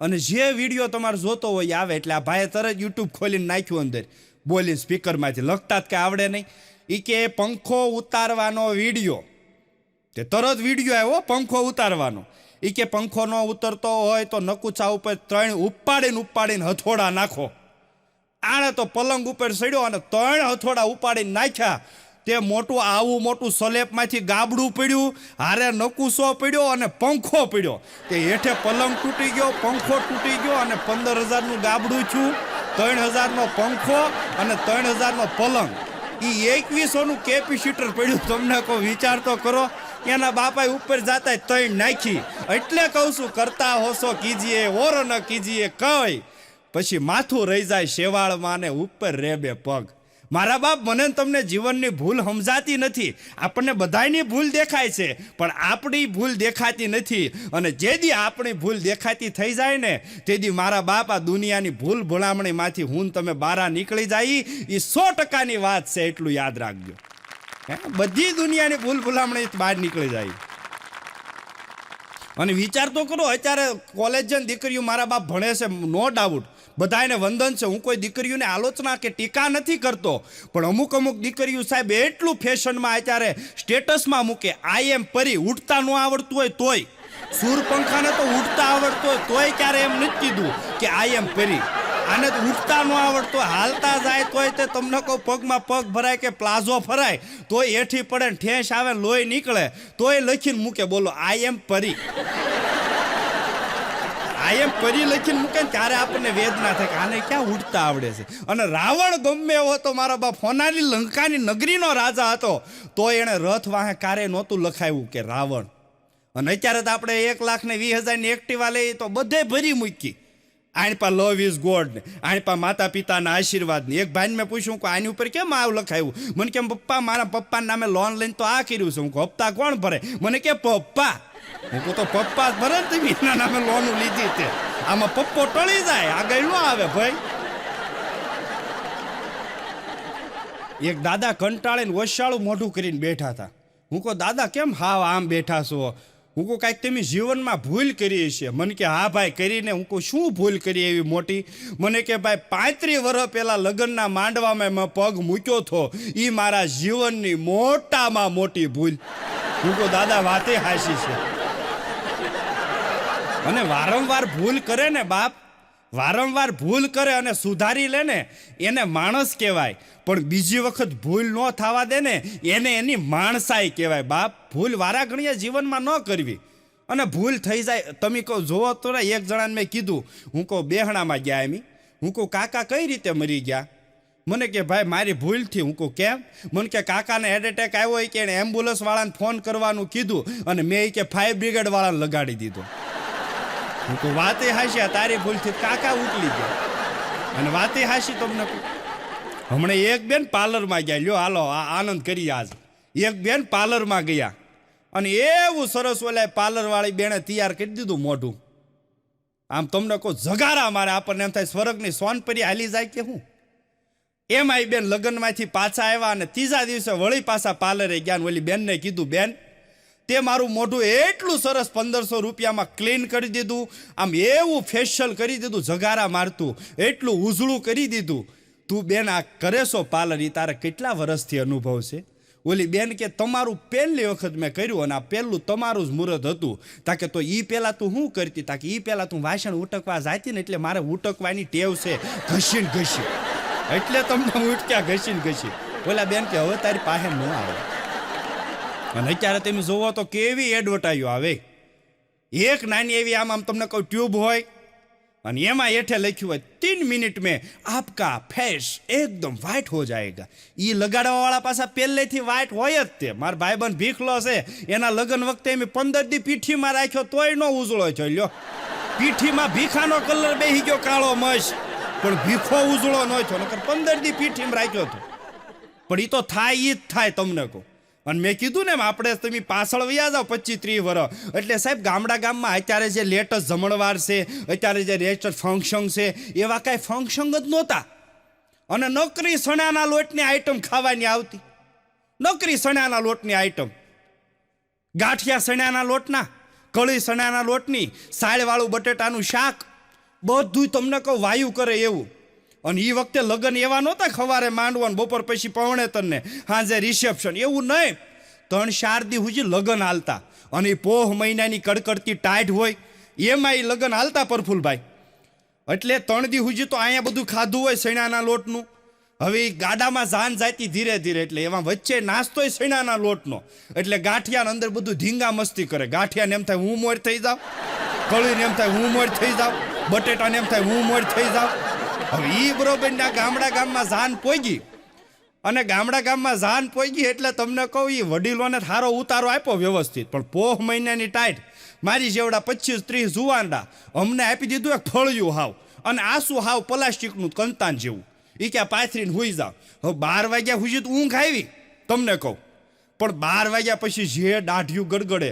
અને જે વિડીયો તમારે જોતો હોય આવે. એટલે આ ભાઈએ તરત યુટ્યુબ ખોલીને નાખ્યું અંદર, બોલીને સ્પીકરમાંથી. લખતા જ કે આવડે નહીં. એ કે પંખો ઉતારવાનો વિડીયો. તે તરત વિડીયો આવ્યો પંખો ઉતારવાનો. એ કે પંખો ન ઉતરતો હોય તો નકુચા ઉપર 3 ઉપાડીને હથોડા નાખો. આણે તો પલંગ ઉપર ચડ્યો અને 3 હથોડા ઉપાડીને નાખ્યા. તે મોટું આવું મોટું સલેપમાંથી ગાબડું પડ્યું, હારે નકુસો પડ્યો અને પંખો પડ્યો. તે હેઠે પલંગ તૂટી ગયો, પંખો તૂટી ગયો અને 15,000નું ગાબડું થયું, 3,000નો પંખો અને 3,000નો પલંગ. એ 2100નું કેપેસિટર પડ્યું. તમને કોઈ વિચાર તો કરો. એના બાપાએ ઉપર જાતા 3 નાખી. એટલે કહું છું, કરતા હોશો કીજીએ ઓર ન કીજીએ કઈ. પછી માથું રહી જાય શેવાળમાં ને ઉપર રેબે પગ. મારા બાપ, મને તમને જીવનની ભૂલ સમજાતી નથી. આપણને બધાની ભૂલ દેખાય છે, પણ આપણી ભૂલ દેખાતી નથી. અને જે દી આપણી ભૂલ દેખાતી થઈ જાય ને, તે દી મારા બાપ આ દુનિયાની ભૂલ ભલામણીમાંથી હું તમે બહાર નીકળી જાય. એ 100%ની વાત છે, એટલું યાદ રાખજો. બધી દુનિયાની ભૂલ ભલામણી બહાર નીકળી જાય. અને વિચાર તો કરો, અત્યારે કોલેજ દીકરીઓ મારા બાપ ભણે છે, નો ડાઉટ, બધાને વંદન છે. હું કોઈ દીકરીઓને આલોચના કે ટીકા નથી કરતો, પણ અમુક દીકરીઓ સાહેબ એટલું ફેશનમાં અત્યારે સ્ટેટસમાં મૂકે, આઈ એમ પરી. ઉઠતા ન આવડતું હોય તોય, સૂરપંખાને તો ઉઠતા આવડતું હોય તોય ક્યારે એમ નથી કીધું કે આઈ એમ પરી. આને તો ઉઠતા ન આવડતો, હાલતા જાય તોય તે તમને કોઈ પગમાં પગ ભરાય કે પ્લાઝો ફરાય તોય હેઠી પડે, ઠેસ આવે, લોહી નીકળે તોય લખીને મૂકે, બોલો આઈ એમ પરી. આઈ એમ પરી લખીને મૂકે ને ત્યારે આપણને વેદના થાય કે આને ક્યાં ઉઠતા આવડે છે. અને રાવણ ગમે એવો તો મારા બાપ હોનાની લંકાની નગરીનો રાજા હતો, તો એણે રથ વાહે કારે નહોતું લખાયું કે રાવણ. અને અત્યારે તો આપણે 1,20,000ની એક્ટિવા લઈએ તો બધે ભરી મૂકી. આની પા લવ ઇઝ ગોડ ને, આની પા માતા પિતાના આશીર્વાદ ને. એક ભાઈને મેં પૂછ્યું કે આની ઉપર કેમ આવું લખાયું? મને કેમ પપ્પા, મારા પપ્પાના નામે લોન લઈને તો આ કર્યું છે. હું હપ્તા કોણ ભરે? મને કે પપ્પા. હું કહું તો પપ્પા જ ભરે ને, તમે એના નામે લોન લીધી તે. આમાં પપ્પો ટળી જાય, આગળ ન આવે ભાઈ. એક દાદા કંટાળીને વસાળું મોઢું કરીને બેઠા હતા. હું કહું દાદા કેમ હાવ આમ બેઠા છો? હું કહું કાંઈક તમે જીવનમાં ભૂલ કરી છે. મને કે હા ભાઈ કરીને. હું કહું શું ભૂલ કરી એવી મોટી? મને કે ભાઈ 35 વર્ષ પહેલાં લગ્નના માંડવામાં મેં પગ મૂક્યો હતો, એ મારા જીવનની મોટામાં મોટી ભૂલ. હું કહું દાદા વાતે હાસી છે. અને વારંવાર ભૂલ કરે ને બાપ, વારંવાર ભૂલ કરે અને સુધારી લે ને, એને માણસ કહેવાય. પણ બીજી વખત ભૂલ ન થવા દે ને, એને એની માણસાઈ કહેવાય બાપ. ભૂલ વારા ઘણીએ જીવનમાં ન કરવી. અને ભૂલ થઈ જાય, તમે કહો જોવો તો ને, એક જણાને મેં કીધું, હું કહું બેહણામાં ગયા એમ. હું કહું કાકા કઈ રીતે મરી ગયા? મને કે ભાઈ મારી ભૂલથી. હું કહું કેમ? મને કે કાકાને હાર્ટ એટેક આવ્યો હોય કે એને એમ્બ્યુલન્સ વાળાને ફોન કરવાનું કીધું અને મેં કે ફાયર બ્રિગેડ વાળાને લગાડી દીધો. હું કહું વાતે હાશી, તારી ભૂલથી કાકા ઉકલી ગયા. અને વાતે હાશી તમને હમણાં એક બેન પાર્લરમાં ગયા, લ્યો હાલો આનંદ કરી. આજ એક બેન પાર્લરમાં ગયા અને એવું સરસ ઓલા પાર્લરવાળી બેને તૈયાર કરી દીધું મોઢું. આમ તમને કહું જગારા મારે, આપણને એમ થાય સ્વર્ગની સોનપરી હાલી જાય કે હું. એમાં બેન લગ્નમાંથી પાછા આવ્યા અને ત્રીજા દિવસે વળી પાછા પાર્લરે ગયા. ઓલી બેનને કીધું બેન તે મારું મોઢું એટલું સરસ 1500 રૂપિયામાં ક્લીન કરી દીધું, આમ એવું ફેશિયલ કરી દીધું, જગારા મારતું, એટલું ઉજળું કરી દીધું. તું બેન આ કરે છો પાર્લર, એ તારે કેટલા વર્ષથી અનુભવ છે? ઓલી બેન કે તમારું પહેલી વખત મેં કર્યું અને આ પહેલું તમારું જ મુહૂર્ત હતું. તાકે તો એ પહેલાં તું શું કરતી? તાકે એ પહેલાં તું વાસણ ઉટકવા જાતી ને, એટલે મારે ઉટકવાની ટેવ છે, ઘસીને ઘસી, એટલે તમને ઉટક્યા ઘસીને ઘસી. ઓલા બેન કે હવે તારી પાસે ન આવે. અને અત્યારે તમે જોવો તો કેવી એડવર્ટાઈઝો આવે. એક નાની એવી આમ તમને કોઈ ટ્યુબ હોય અને એમાં હેઠે લખ્યું હોય 3 મિનિટ મેં આપકા ફેસ એકદમ વ્હાઇટ હો જાયગા. એ લગાડવા વાળા પાછા પહેલેથી વ્હાઇટ હોય જ તે. મારા ભાઈબંધ ભીખલો છે, એના લગ્ન વખતે મેં 15 દી પીઠીમાં રાખ્યો તોય ન ઉજળો છો. લ્યો પીઠીમાં ભીખાનો કલર બેસી ગયો કાળો મસ, પણ ભીખો ઉજળો ન થયો. નકર 15 દી પીઠીમાં રાખ્યો હતો. પણ એ તો થાય, એ જ થાય તમને કહું. અને મેં કીધું ને એમ આપણે તમે પાછળ વયા જાઓ 25-30 વર્ષ. એટલે સાહેબ ગામડામાં અત્યારે જે લેટેસ્ટ જમણવાર છે, અત્યારે જે લેટેસ્ટ ફંક્શન છે, એવા કાંઈ ફંક્શન જ નહોતા. અને નોકરી સણાના લોટની આઈટમ ખાવાની આવતી. નોકરી સણાના લોટની આઈટમ, ગાંઠિયા સણાના લોટના, કળી સણાના લોટની, સાળવાળું બટેટાનું શાક, બધું તમને કહું વાયુ કરે એવું. અને એ વખતે લગ્ન એવા નહોતા સવારે માંડવાનું, બપોર પછી પવણેતરને, સાંજે રિસેપ્શન, એવું નહીં. 3-4 દી સુધી લગ્ન હાલતા. અને એ પોહ મહિનાની કડકડતી ટાઈટ હોય એમાં એ લગ્ન હાલતા પ્રફુલભાઈ. એટલે 3 દી સુધી તો અહીંયા બધું ખાધું હોય સણાના લોટનું, હવે ઈ ગાડામાં જાન જાતી ધીરે ધીરે, એટલે એમાં વચ્ચે નાસ્તોય સણાના લોટનો, એટલે ગાંઠિયાને અંદર બધું ધીંગા મસ્તી કરે. ગાંઠિયાને એમ થાય હું મોર થઈ જાઉં, કળીને એમ થાય હું મોર થઈ જાઉં, બટેટાને એમ થાય હું મોર થઈ જાઉં. હવે ઈ બરોબર ના ગામમાં જાન પોગી, અને ગામમાં જાન પોગી એટલે તમને કહું ઈ વડીલોને સારો ઉતારો આપ્યો વ્યવસ્થિત, પણ પોહ મહિનાની ટાઈટ મારી જેવડા 25-30 જુવાનડા અમને આપી દીધું એક ફળિયું હાવ, અને આસુ હાવ પ્લાસ્ટિકનું કંતાન જેવું. એ ક્યાં પાથરીને હુઈ જાવ. હવે 12 વાગ્યા સુધી તો ઊંઘ આવી તમને કહું, પણ 12 વાગ્યા પછી જે દાઢિયું ગડગડે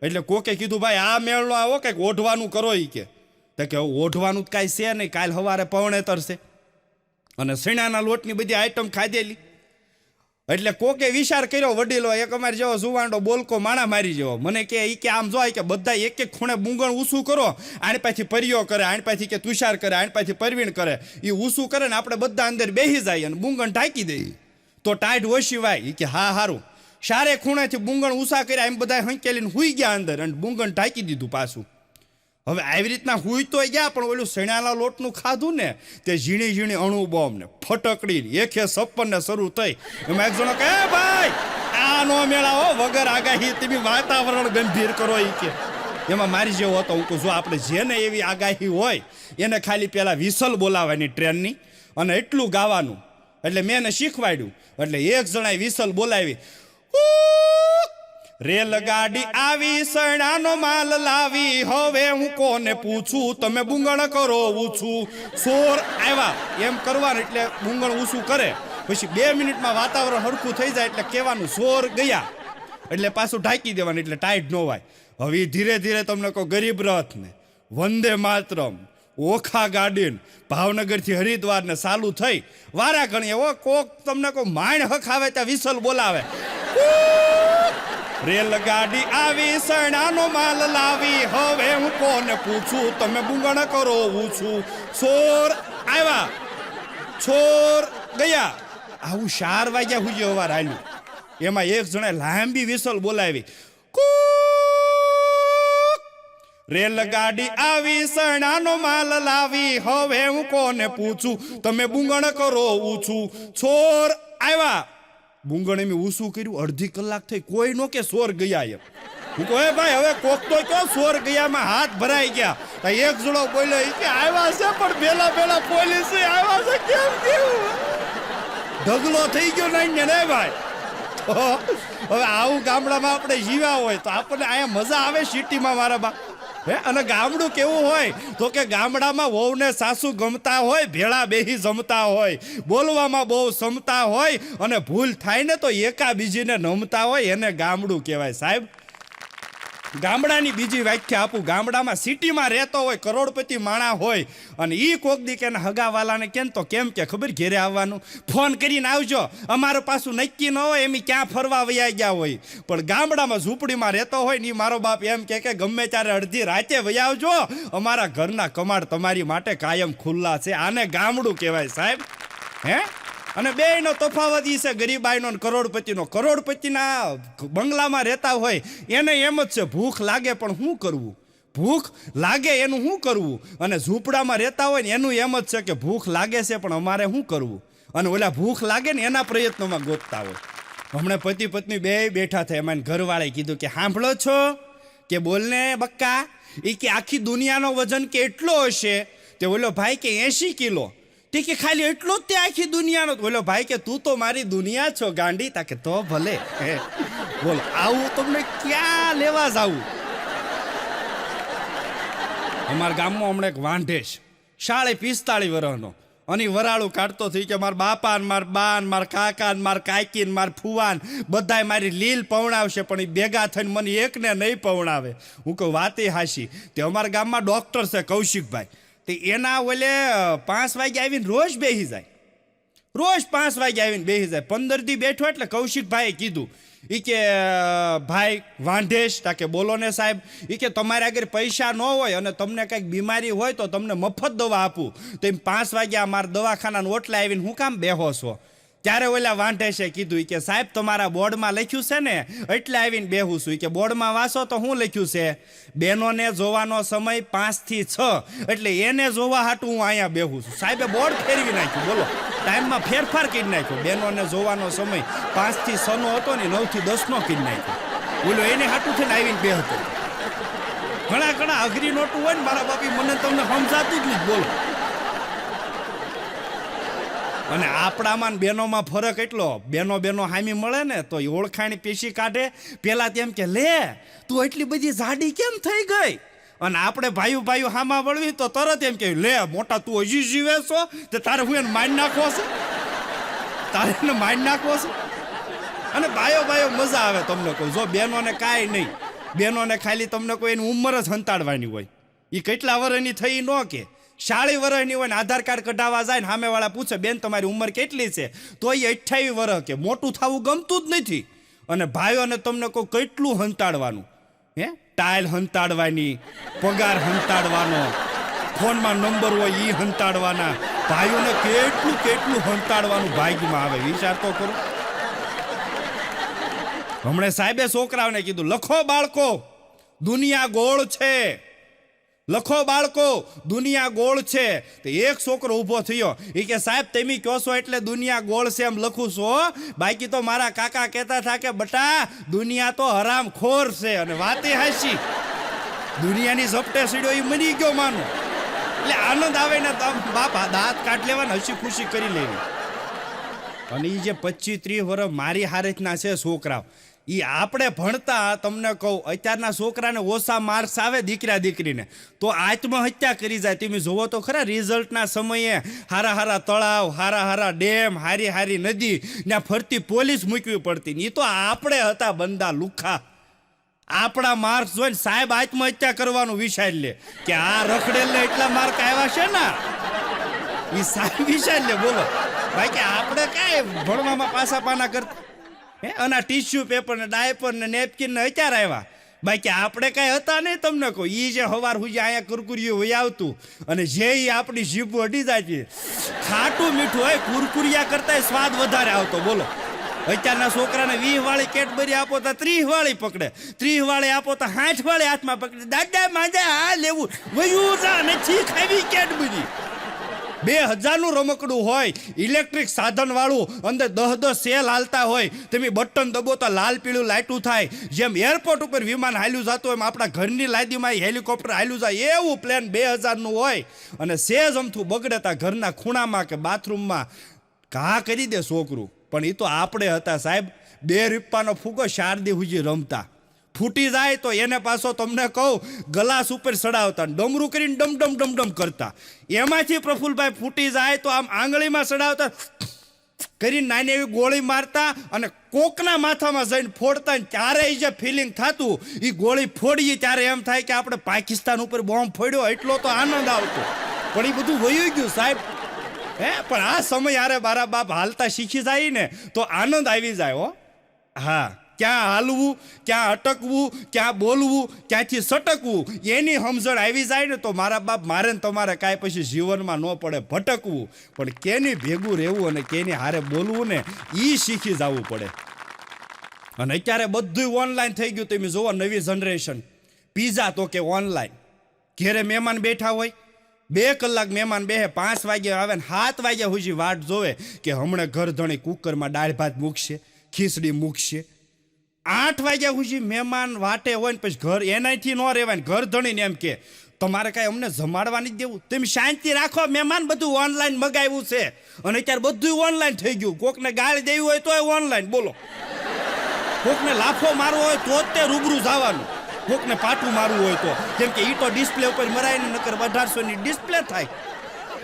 એટલે કોકે કીધું ભાઈ આ મેળનો આવો કંઈક ઓઢવાનું કરો. એ કે ઓઢવાનું જ કાંઈ છે નહીં, કાલ સવારે પવણે તરશે. અને સણાના લોટની બધી આઈટમ ખાધેલી, એટલે કોકે વિચાર કર્યો વડીલો, એક અમારે જેવો જુવાંડો બોલકો માણા મારી જેવો મને કે આમ જોય કે બધા એક એક ખૂણે બુંગણ ઊસું કરો, આણી પાછી પરિયો કરે, આણી પાછી કે તુષાર કરે, આણી પાછી પરવીણ કરે. એ ઊસું કરે ને આપણે બધા અંદર બેસી જાય અને બુંગણ ઢાંકી દઈએ તો ટાઈટ ઓછી વાય. એ કે હા સારું. સારે ખૂણેથી બુંગણ ઊસા કર્યા, એમ બધા હંકેલીને હુઈ ગયા અંદર અને બુંગણ ઢાંકી દીધું પાછું. હવે આવી રીતના હુઈ તો ગયા, પણ ઓલું સણાના લોટનું ખાધું ને તે ઝીણી ઝીણી અણુ બોમ્બ ને ફટકડી 156 ને શરૂ થઈ. એમાં એક જણો કહે ભાઈ આ નો મેળાવો વગર આગાહી તમે વાતાવરણ ગંભીર કરો. એ કે એમાં મારી જેવો હતો. હું કહું જો આપણે જેને એવી આગાહી હોય એને ખાલી પેલા વિસલ બોલાવવાની ટ્રેનની અને એટલું ગાવાનું. એટલે મેં એને શીખવાડ્યું. એટલે એક જણાએ વિસલ બોલાવી, રેલગાડી આવી સણાનો માલ લાવી, હવે હું કોને પૂછું, તમે બુંગણ કરો ઊંચું. સોર આવ્યા એમ કરવાનું, એટલે બુંગણ ઊંચું કરે. પછી 2 મિનિટમાં વાતાવરણ હરખું થઈ જાય એટલે કહેવાનું સોર ગયા, એટલે પાછું ઢાંકી દેવાનું, એટલે ટાઈટ ન હોય. હવે ધીરે ધીરે તમને કહો ગરીબ રથ ને વંદે માતરમ ઓખા ગાડીન ભાવનગરથી હરિદ્વાર ને ચાલુ થઈ વારા ઘણી. એવો કોક તમને કહો માણ હક આવે ત્યાં વિસલ બોલાવે, રેલગાડી આવી સણાનો માલ લાવી, હવે હું કોને પૂછું, તમે બુંગણ કરો ઊંચું. સોર આવ્યા છોર ગયા. આવું 4 વાગ્યા સુધી અવાર હાલ્યું. એમાં એક જણે લાંબી વિસલ બોલાવી, રેલગાડી આવી સણાનો માલ લાવી, હવે હું કોને પૂછું, તમે બુંગણ કરો ઊંચું. છોર આવ્યા. બુંગણ એમ ઊંચું કર્યું. 1/2 કલાક થઈ, કોઈ નો કે સોર ગયા. એમ હું કહું ભાઈ હવે કોક તો કયો સોર ગયામાં હાથ ભરાઈ ગયા. એક જણો બોલ્યો કે આવ્યા છે પણ પેલા પોલીસ આવ્યા છે. કેમ કેવું ઢગલો થઈ ગયો નહીં ને ભાઈ. હવે આવું ગામડામાં આપણે જીવ્યા હોય તો આપણને અહીંયા મજા આવે સિટીમાં મારા બા. અને ગામડું કેવું હોય તો કે ગામડામાં વહુને સાસુ ગમતા હોય, ભેળા બેહી જમતા હોય, બોલવામાં બહુ સમતા હોય, અને ભૂલ થાય ને તો એકા બીજીને નમતા હોય, એને ગામડું કહેવાય સાહેબ. ગામડાની બીજી વ્યાખ્યા આપું. ગામડામાં સિટીમાં રહેતો હોય, કરોડપતિ માણા હોય, અને ઈ કોક દી કે હગાવાલાને કેમ તો કેમ કે ખબર ઘેરે આવવાનું, ફોન કરીને આવજો, અમારું પાછું નક્કી ન હોય એમ ક્યાં ફરવા વયા ગયા હોય. પણ ગામડામાં ઝૂંપડીમાં રહેતો હોય ને મારો બાપ એમ કે ગમે ત્યારે અડધી રાતે વયા આવજો, અમારા ઘરના કમાડ તમારી માટે કાયમ ખુલ્લા છે. આને ગામડું કહેવાય સાહેબ. હે અને બેયનો તફાવત ઈ છે ગરીબાઈનો ને કરોડપતિનો. કરોડપતિના બંગલામાં રહેતા હોય એને એમ જ છે ભૂખ લાગે પણ શું કરવું, ભૂખ લાગે એનું શું કરવું. અને ઝૂંપડામાં રહેતા હોય ને એનું એમ જ છે કે ભૂખ લાગે છે પણ અમારે શું કરવું. અને ઓલા ભૂખ લાગે ને એના પ્રયત્નોમાં ગોતતા હોય. હમણાં પતિ પત્ની બે બેઠા થયા. એમાં ઘરવાળાએ કીધું કે સાંભળો છો કે બોલને બક્કા, એ કે આખી દુનિયાનો વજન કે એટલો હશે. તે ઓલો ભાઈ કે 80 કિલો. તે કે ખાલી એટલો જ તે આખી દુનિયાનો. બોલો ભાઈ કે તું તો મારી દુનિયા છો ગાંડી. તા કે તો ભલે. બોલો આવું તમને ક્યાં લેવા જાવું. અમારા ગામમાં હમણાં એક વાંઢેશ 45 વર્ષનો અને વરાળું કાઢતો થઈ કે મારા બાપા ને મારા બા ને મારા કાકા ને મારા કાકી ને મારા ફુવા ને બધાય મારી લીલ પવણાવશે, પણ એ ભેગા થઈને મને એકને નહીં પવણાવે. હું કહું વાતે હાશી. તે અમારા ગામમાં ડોક્ટર છે કૌશિકભાઈ. તે એના ઓલે 5 વાગે આવીને રોજ બેસી જાય. રોજ 5 વાગે આવીને બેસી જાય. 15 દી બેઠો એટલે કૌશિકભાઈએ કીધું, એ કે ભાઈ વાંઢેશ, તાકે બોલો ને સાહેબ, એ કે તમારે આગળ પૈસા ન હોય અને તમને કંઈક બીમારી હોય તો તમને મફત દવા આપું. તો એમ 5 વાગ્યા મારા દવાખાનાના ઓટલા આવીને હું કામ બેહો છો? ત્યારે ઓલા વાંઢે છે કીધું કે સાહેબ તમારા બોર્ડમાં લખ્યું છે ને એટલે આવીને બેહું છું કે બોર્ડમાં વાંચો તો શું લખ્યું છે બહેનોને જોવાનો સમય 5 થી 6 એટલે એને જોવા હાટું હું અહીંયા બેહું છું. સાહેબે બોર્ડ ફેરવી નાખ્યું. બોલો, ટાઈમમાં ફેરફાર કરી નાખ્યો. બહેનોને જોવાનો સમય 5 થી 6 નો હતો ને 9 થી 10 નો કરી નાખ્યો. બોલો, એને હાટું થઈને આવીને બેહતો. ઘણા અઘરી નોટું હોય ને મારા બાપી, મને તમને સમજાતું જ નહીં. બોલો, અને આપણામાં ને બહેનોમાં ફરક એટલો. બેનો હામી મળે ને તો એ ઓળખાણી પેશી કાઢે. પેલા તેમ કે લે તું એટલી બધી જાડી કેમ થઈ ગઈ, અને આપણે ભાઈઓ હામાં વળવી તો તરત એમ કે લે મોટા તું હજી જીવે છો તો તારે હું એને મારી નાખવો છે, તારે એને મારી નાખવો છે. અને ભાઈઓ મજા આવે. તમને કહું, જો બહેનોને કાંઈ નહીં, બહેનોને ખાલી તમને કોઈ એની ઉંમર જ હંતાડવાની હોય. એ કેટલા વર્ષની થઈ ન કે 40 વર્ષની હોય ને આધાર કાર્ડ કઢાવવા જાય ને સામેવાળા પૂછે બેન તમારી ઉંમર કેટલી છે તો એ 28 વર્ષ કે. મોટું થવું ગમતું જ નથી. અને ભાઈઓને તમને કોઈ કેટલું હંતાડવાનું, ટાઇલ હંતાડવાની, પગાર હંતાડવાનો, ફોનમાં નંબર હોય એ હંતાડવાના. ભાઈઓને કેટલું હંતાડવાનું ભાગ્યમાં આવે. વિચાર તો કરો. હમણાં સાહેબે છોકરાઓને કીધું લખો બાળકો દુનિયા ગોળ છે, લખો બાળકો દુનિયા ગોળ છે. તો એક છોકરો ઊભો થયો. એ કે સાહેબ તમે કહો છો એટલે દુનિયા ગોળ છે એમ લખું છું, બાકી તો મારા કાકા કહેતા હતા કે બટા દુનિયા તો હરામ ખોર છે. અને વાતે હાચી, દુનિયાની ઝપટે સીડ્યો એ મરી ગયો માનો. એટલે આનંદ આવે ને બાપા દાંત કાઢ લેવાને હસી ખુશી કરી લેવી. અને એ જે 25-30 વર્ષ મારી હારેતના છે છોકરાઓ, એ આપણે ભણતા, તમને કહું અત્યારના છોકરાને ઓછા માર્ક્સ આવે દીકરા દીકરીને તો આત્મહત્યા કરી જાય. તમે જોવો તો ખરા રિઝલ્ટના સમયે હારા તળાવ, હારા ડેમ, હારી નદી ત્યાં ફરતી પોલીસ મૂકવી પડતી. એ તો આપણે હતા બંદા લુખા. આપણા માર્ક્સ જોઈને સાહેબ આત્મહત્યા કરવાનું વિચારી લે કે આ રખડેલને એટલા માર્ક આવ્યા છે ને, એ સાહેબ વિચારી લે. બોલો ભાઈ કે આપણે કાંઈ ભણવામાં પાસા પાના કરતા. અને ટીશ્યુ પેપર ને ડાયપર ને નેપકિન ને અત્યારે આવ્યા. બાકી આપણે કાંઈ હતા નહીં. તમને કહો એ જે હવાર હુજી અહીંયા કુરકુરિયું હોય આવતું, અને જે આપણી જીભ અડી જાય છે ખાટું મીઠું હોય, કુરકુરિયા કરતા સ્વાદ વધારે આવતો. બોલો, અત્યારના છોકરાને 20 વાળી કેડબરી આપો તો 30 વાળી પકડે, 30 વાળી આપો તો 60 વાળી હાથમાં પકડે. દાદા માજા આ લેવું વયું જા નથી ખાવી કેડબરી. 2000 નું રમકડું હોય, ઇલેક્ટ્રિક સાધન વાળું, અંદર 10 સેલ હાલતા હોય, તમે બટન દબો તો લાલ પીળું લાઇટું થાય. જેમ એરપોર્ટ ઉપર વિમાન હાલ્યું જતું એમ આપણા ઘરની લાદીમાં હેલિકોપ્ટર હાલ્યું જાય એવું પ્લેન 2000 નું હોય. અને સેજ અમથું બગડતા ઘરના ખૂણામાં કે બાથરૂમમાં ઘા કરી દે છોકરું. પણ એ તો આપણે હતા સાહેબ. 2 રૂપિયાનો ફૂગો 4 દી સુધી રમતા. ફૂટી જાય તો એને પાછો તમને કહું ગલાસ ઉપર સડાવતા, ડમરું કરીને ડમ કરતા. એમાંથી પ્રફુલભાઈ ફૂટી જાય તો આમ આંગળીમાં સડાવતા કરીને નાની એવી ગોળી મારતા અને કોકના માથામાં જઈને ફોડતા. ત્યારે જે ફિલિંગ થતું, એ ગોળી ફોડીએ ત્યારે એમ થાય કે આપણે પાકિસ્તાન ઉપર બોમ્બ ફોડ્યો એટલો તો આનંદ આવતો. પણ એ બધું વયું ગયું સાહેબ. પણ આ સમય હારે મારા બાપ હાલતા શીખી જાય ને તો આનંદ આવી જાય. હો હા, ક્યાં હાલવું, ક્યાં અટકવું, ક્યાં બોલવું, ક્યાંથી સટકવું એની સમજણ આવી જાય ને તો મારા બાપ મારે ને તમારે કાંઈ પછી જીવનમાં ન પડે ભટકવું. પણ કેની ભેગું રહેવું અને કેની હારે બોલવું ને એ શીખી જવું પડે. અને અત્યારે બધું ઓનલાઈન થઈ ગયું. તમે જુઓ નવી જનરેશન, પીઝા તો કે ઓનલાઈન. ઘેરે મહેમાન બેઠા હોય, 2 કલાક મહેમાન બેહે, 5 વાગે આવે ને 7 વાગ્યા સુધી વાટ જોવે કે હમણાં ઘર ધણી કુકરમાં દાળ ભાત મૂકશે, ખીચડી મૂકશે. 8 વાગ્યા સુધી મહેમાન વાટે હોય ને પછી ઘર એનાથી ન રહેવાય. ઘર ધણીને એમ કે તમારે કાંઈ અમને જમાડવાની જ દેવું, તમે શાંતિ રાખો, મહેમાન બધું ઓનલાઈન મગાવ્યું છે. અને અત્યારે બધું ઓનલાઈન થઈ ગયું. કોકને ગાળી દેવી હોય તોય ઓનલાઈન. બોલો, કોકને લાફો મારવો હોય તો જ તે રૂબરૂ જવાનું, કોકને પાટું મારવું હોય તો. કેમ કે એ તો ડિસ્પ્લે ઉપર મરાય ને, નકર 1800 ની ડિસ્પ્લે થાય.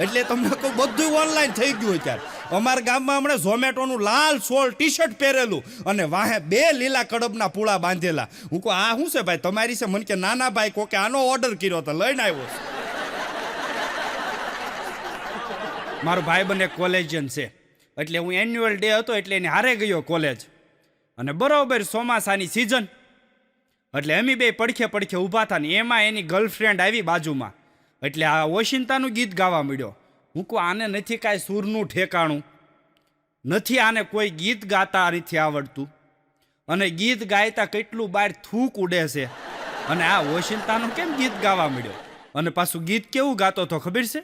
એટલે તમને કહું બધું ઓનલાઈન થઈ ગયું. અત્યારે અમારા ગામમાં હમણાં ઝોમેટોનું લાલ સોળ ટી-શર્ટ પહેરેલું અને વાહે 2 લીલા કડબના પૂળા બાંધેલા. હું કહું આ શું છે ભાઈ તમારી છે? મને કે નાના ભાઈ કોકે આનો ઓર્ડર કર્યો તો લઈને આવ્યો. મારો ભાઈ બંને કોલેજિયન છે એટલે હું એન્યુઅલ ડે હતો એટલે એને હારે ગયો કોલેજ. અને બરોબર ચોમાસાની સિઝન એટલે અમે બે પડખે ઊભા હતા ને એમાં એની ગર્લફ્રેન્ડ આવી બાજુમાં. એટલે આ ઓશિંતાનું ગીત ગાવા મળ્યો. હું કહું આને નથી કાંઈ સૂરનું ઠેકાણું. નથી આને કોઈ ગીત ગાતા નથી આવડતું, અને ગીત ગાયતા કેટલું બહાર થૂક ઉડે છે, અને આ ઓશિંતાનું કેમ ગીત ગાવા મળ્યો? અને પાછું ગીત કેવું ગાતો તો ખબર છે?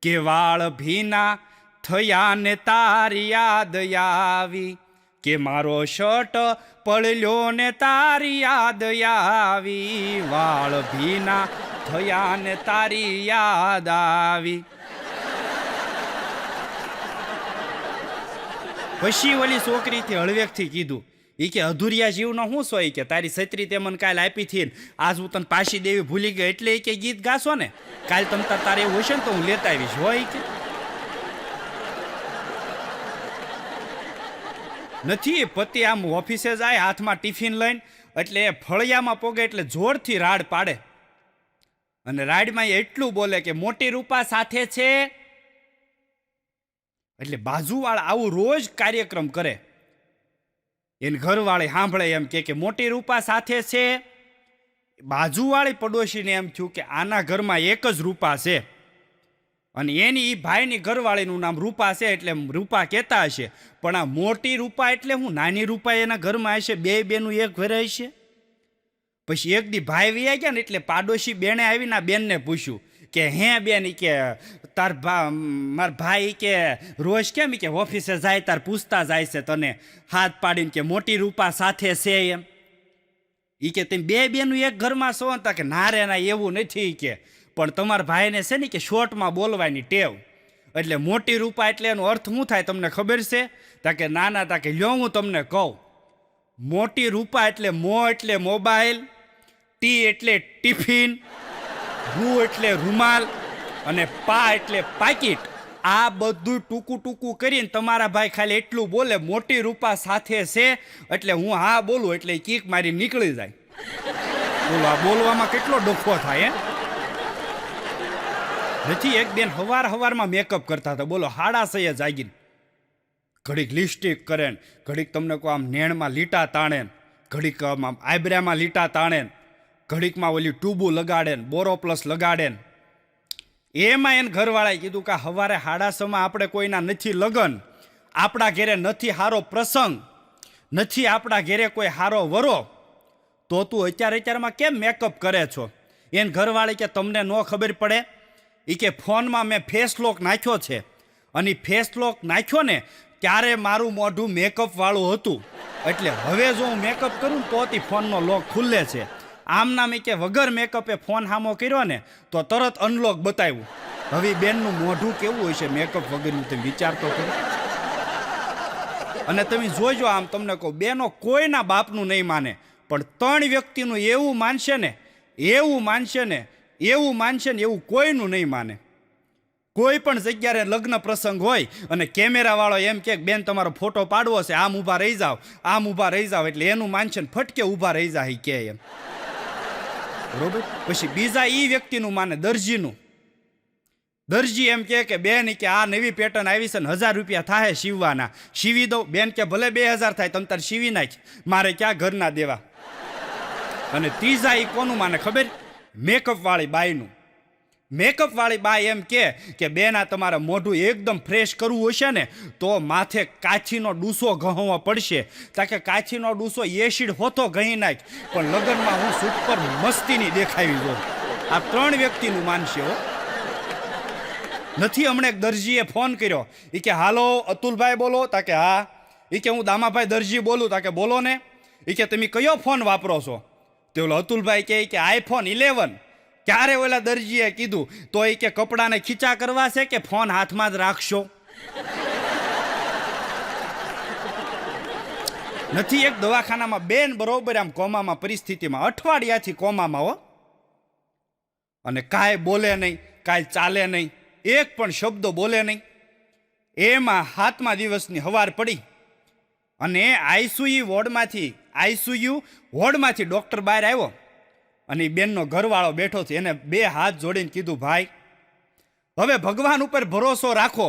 કે વાળ ભીના થયા ને તારી યાદ આવી, કે મારો શર્ટ પડલ્યો ને તારી યાદ આવી, વાળ ભીના થયા ને તારી યાદ આવી. પછી ઓલી છોકરીથી હળવેકથી કીધું, એ કે અધુરિયા જીવનો શું સોય, કે તારી છત્રી તે મને કાલ આપી હતી, આજ હું તને પાછી દેવી ભૂલી ગઈ, એટલે એ કે ગીત ગાશો ને, કાલ તમ તારે એવું હશે ને તો હું લેતા આવીશ. હોય કે નથી? પતિ આમ ઓફિસે જાય, હાથમાં ટિફિન લઈને, એટલે ફળિયામાં પોગે એટલે જોરથી રાડ પાડે, અને રાડમાં એટલું બોલે કે મોટી રૂપા સાથે છે. એટલે બાજુવાળા આવું રોજ કાર્યક્રમ કરે, એને ઘરવાળી સાંભળે એમ કે મોટી રૂપા સાથે છે. બાજુવાળી પડોશીને એમ થયું કે આના ઘરમાં એક જ રૂપા છે, અને એની ભાઈની ઘરવાળીનું નામ રૂપા છે, એટલે રૂપા કહેતા હશે. પણ આ મોટી રૂપા એટલે હું? નાની રૂપા એના ઘરમાં હશે, બે બેનું એક ઘરે હશે. પછી એક દી ભાઈ વ્યા ગયા ને, એટલે પાડોશી બેને આવીને આ બેનને પૂછ્યું કે હે બેન, કે તાર માર ભાઈ કે રોજ કેમ કે ઓફિસે જાય તાર પૂછતા જાય છે તને હાથ પાડીને કે મોટી રૂપા સાથે છે એમ. એ કે તમે બે બેનું એક ઘરમાં છો? તા કે ના રે ના, એવું નથી, કે પણ તમારા ભાઈને છે ને કે શોર્ટમાં બોલવાની ટેવ, એટલે મોટી રૂપા એટલે એનો અર્થ શું થાય તમને ખબર છે? તા કે ના ના, તા કે લ્યો હું તમને કહું. મોટી રૂપા એટલે મો એટલે મોબાઈલ, ટી એટલે ટિફિન, રૂ એટલે રૂમાલ, અને પા એટલે પાકીટ. આ બધું ટૂંકું ટૂંકું કરીને તમારા ભાઈ ખાલી એટલું બોલે, મોટી રૂપા સાથે છે, એટલે હું હા બોલું એટલે કીક મારી નીકળી જાય. બોલો, આ બોલવામાં કેટલો ડખો થાય હે? નથી? એક બેન હવારમાં મેકઅપ કરતા હતા, બોલો 6:30 જાગીને ઘડીક લિપસ્ટિક કરે, ઘડીક તમને કહો આમ નેણમાં લીટા તાણે, ઘડીક આમ આઈબ્રામાં લીટા તાણે, ઘડીકમાં ઓલી ટ્યુબુ લગાડે, બોરોપ્લસ લગાડે. એમાં એને ઘરવાળાએ કીધું કે સવારે 6:30 આપણે કોઈના નથી લગન, આપણા ઘેરે નથી હારો પ્રસંગ, નથી આપણા ઘેરે કોઈ હારો વરો, તો તું અત્યારમાં કેમ મેકઅપ કરે છો? એને ઘરવાળી કે તમને ન ખબર પડે? એ કે ફોનમાં મેં ફેસ લોક નાખ્યો છે, અને ફેસ લોક નાખ્યો ને ત્યારે મારું મોઢું મેકઅપ વાળું હતું, એટલે હવે જો હું મેકઅપ કરું તો ફોનનો લોક ખુલ્લે છે. આમ નામ કે વગર મેકઅપે ફોન હામો કર્યો ને તો તરત અનલોક બતાવ્યું. હવે બેનનું મોઢું કેવું હોય છે મેકઅપ વગરનું, તમે વિચાર તો કરો. અને તમે જોજો, આમ તમને કહું, બેનો કોઈના બાપનું નહીં માને, પણ 3 વ્યક્તિનું એવું માનશે ને, એવું માનશે ને, એવું માનશે ને, એવું કોઈનું નહીં માને. કોઈ પણ જગ્યાએ લગ્ન પ્રસંગ હોય અને કેમેરાવાળો એમ કે બેન તમારો ફોટો પાડવો છે, આમ ઊભા રહી જાવ, આમ ઊભા રહી જાવ, એટલે એનું માનશે ને ફટકે ઊભા રહી જાય કે એમ, બરોબર. પછી બીજા એ વ્યક્તિનું માને, દરજીનું. દરજી એમ કે બેન કે આ નવી પેટર્ન આવી છે ને 1000 રૂપિયા થાય સીવવાના, સીવી દઉં? બેન કે ભલે 2000 થાય, તમે તાર સીવી નાખ, મારે ક્યાં ઘરના દેવા. અને ત્રીજા એ કોનું માને ખબર? મેકઅપ વાળી બાઈનું. મેકઅપ વાળી બાઈ એમ કે બેન આ તમારે મોઢું એકદમ ફ્રેશ કરવું હશે ને તો માથે કાચીનો ડૂસો ઘહવો પડશે. તાકે કાચીનો ડૂસો એસિડ હોતો ઘહી નાખ, પણ લગ્નમાં હું સુપર મસ્તીની દેખાવી દઉં. આ 3 વ્યક્તિનું માનશે હો. નથી? હમણાં એક દરજીએ ફોન કર્યો, એ કે હાલો અતુલભાઈ બોલો? તાકે હા. એ કે હું દામાભાઈ દરજી બોલું. તાકે બોલો ને. એ કે તમે કયો ફોન વાપરો છો? તે ઓલો અતુલભાઈ કે આઈફોન 11. ક્યારે ઓલા દરજીએ કીધું તો એ કે કપડાને ખીચા કરવા છે કે ફોન હાથમાં જ રાખશો? નથી? એક દવાખાનામાં બેન બરોબર આમ કોમામાં પરિસ્થિતિમાં, અઠવાડિયાથી કોમામાં હો, અને કાંઈ બોલે નહીં, કાંઈ ચાલે નહીં, એક પણ શબ્દો બોલે નહીં. એમાં 7મા દિવસની હવાર પડી અને આઈસીયુ વોર્ડમાંથી ડોક્ટર બહાર આવ્યો, અને બેનનો ઘરવાળો બેઠો છે. એને 2 હાથ જોડીને કીધું, ભાઈ હવે ભગવાન ઉપર ભરોસો રાખો,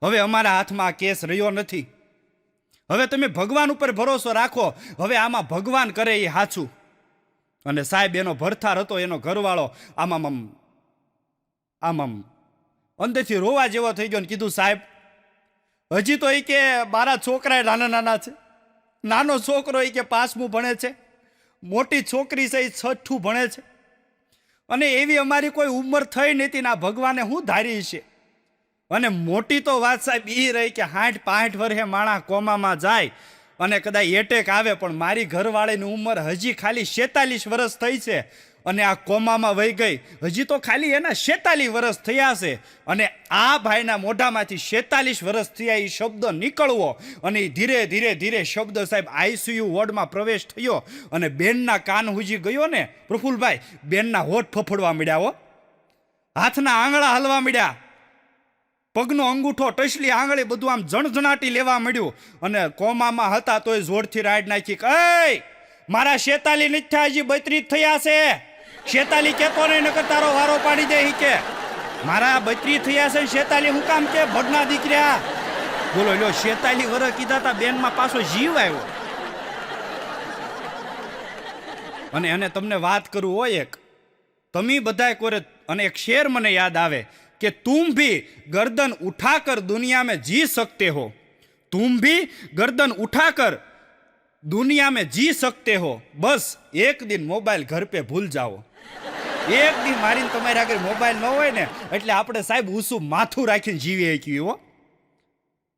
હવે અમારા હાથમાં આ કેસ રહ્યો નથી, હવે તમે ભગવાન ઉપર ભરોસો રાખો, હવે આમાં ભગવાન કરે એ સાચું. અને સાહેબ એનો ભરથાર હતો, એનો ઘરવાળો આમ અંદરથી રોવા જેવો થઈ ગયો ને કીધું, સાહેબ હજી તો એ કે મારા છોકરા નાના નાના છે. નાનો છોકરો એ કે 5મું ભણે છે, મોટી છોકરી છે એ 6ઠું ભણે છે. અને એવી અમારી કોઈ ઉંમર થઈ નથી ને આ ભગવાને હું ધારી છે. અને મોટી તો વાત સાહેબ એ રહી કે 60-65 વર્ષે માણસ કોમામાં જાય અને કદાચ એટેક આવે, પણ મારી ઘરવાળીની ઉંમર હજી ખાલી 46 વર્ષ થઈ છે અને આ કોમામાં વહી ગઈ. હજી તો ખાલી એના 46 વર્ષ થયા છે અને આ ભાઈના મોઢામાંથી 46 વર્ષ થયા એ શબ્દ નીકળવો અને ધીરે ધીરે ધીરે શબ્દ સાહેબ આઈસીયુ વોર્ડમાં પ્રવેશ થયો અને બેનના કાન હુજી ગયો ને પ્રફુલભાઈ, બેનના હોઠ ફફડવા મળ્યા હો, હાથના આંગળા હલવા મળ્યા, પગનો અંગૂઠો ટસલી આંગળી બધું આમ જણઝણાટી લેવા મળ્યું અને કોમામાં હતા તોય જોરથી રાડ નાખી કે મારા 46 નથી થયા, હજી 32 થયા છે. 46 કેતો નહીં નકર તારો વારો પાડી દે. કે મારા 32 થયા છે, 46 હું કામ કે ભડના દીકર્યા. બોલો લ્યો, 46 વર્ષ કીધા તા, બેનમાં પાછો જીવ આવ્યો. અને તમને વાત કરું હોય એક, તમે બધાય કોરે, અને એક શેર મને યાદ આવે कि तुम भी गर्दन उठाकर दुनिया में जी सकते हो, तुम भी गर्दन उठाकर दुनिया में जी सकते हो, बस एक दिन मोबाइल घर पे भूल जाओ. એક દી મારીને તમારી આગળ મોબાઈલ ન હોય ને એટલે આપણે સાહેબ ઊસું માથું રાખીને જીવી શકીએ હો.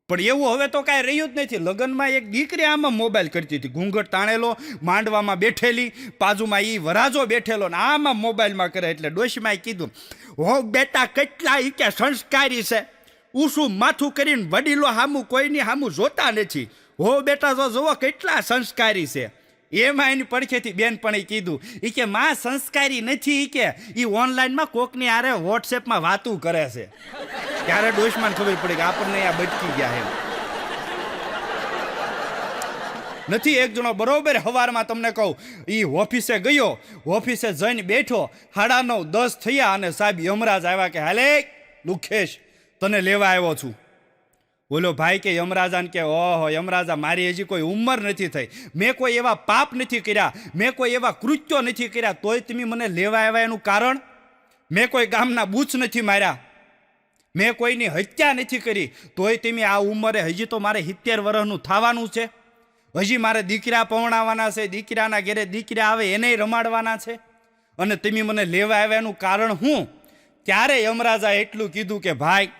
પણ એવું હવે તો કાંઈ રહ્યું જ નથી. લગ્નમાં એક દીકરી આમાં મોબાઈલ કરતી હતી, ઘૂંઘટ તાણેલો, માંડવામાં બેઠેલી, બાજુમાં એ વરાજો બેઠેલો ને આમાં મોબાઈલમાં કરે. એટલે ડોશીમાં કીધું, હો બેટા કેટલા ઈ કે સંસ્કારી છે, ઊસું માથું કરીને વડીલો હામું કોઈની હામું જોતા નથી, હો બેટા જો જુઓ કેટલા સંસ્કારી છે. એમાં એની પડખેથી બેન પણ એ કીધું, એ કે માં સંસ્કારી નથી, એ કે એ ઓનલાઈનમાં કોકની આરે વોટ્સએપમાં વાતું કરે છે. ત્યારે ડોશમાં ખબર પડી કે આપણને આ બચકી ગયા એમ નથી. એક જણો બરોબર સવારમાં તમને કહું, એ ઓફિસે ગયો, ઓફિસે જઈને બેઠો, 9:30-10 થયા અને સાહેબ યમરાજ આવ્યા કે હાલે લુખેશ તને લેવા આવ્યો છું. બોલો ભાઈ કે યમરાજાને કે ઓહો યમરાજા, મારી હજી કોઈ ઉંમર નથી થઈ, મેં કોઈ એવા પાપ નથી કર્યા, મેં કોઈ એવા કૃત્યો નથી કર્યા, તોય તમે મને લેવા આવ્યા એનું કારણ? મેં કોઈ ગામના બૂચ નથી માર્યા, મેં કોઈની હત્યા નથી કરી, તોય તમે આ ઉંમરે, હજી તો મારે 70 વર્ષનું થવાનું છે, હજી મારે દીકરા પવણાવવાના છે, દીકરાના ઘેરે દીકરા આવે એને રમાડવાના છે, અને તમે મને લેવા આવ્યા એનું કારણ હું? ત્યારે યમરાજા એટલું કીધું કે ભાઈ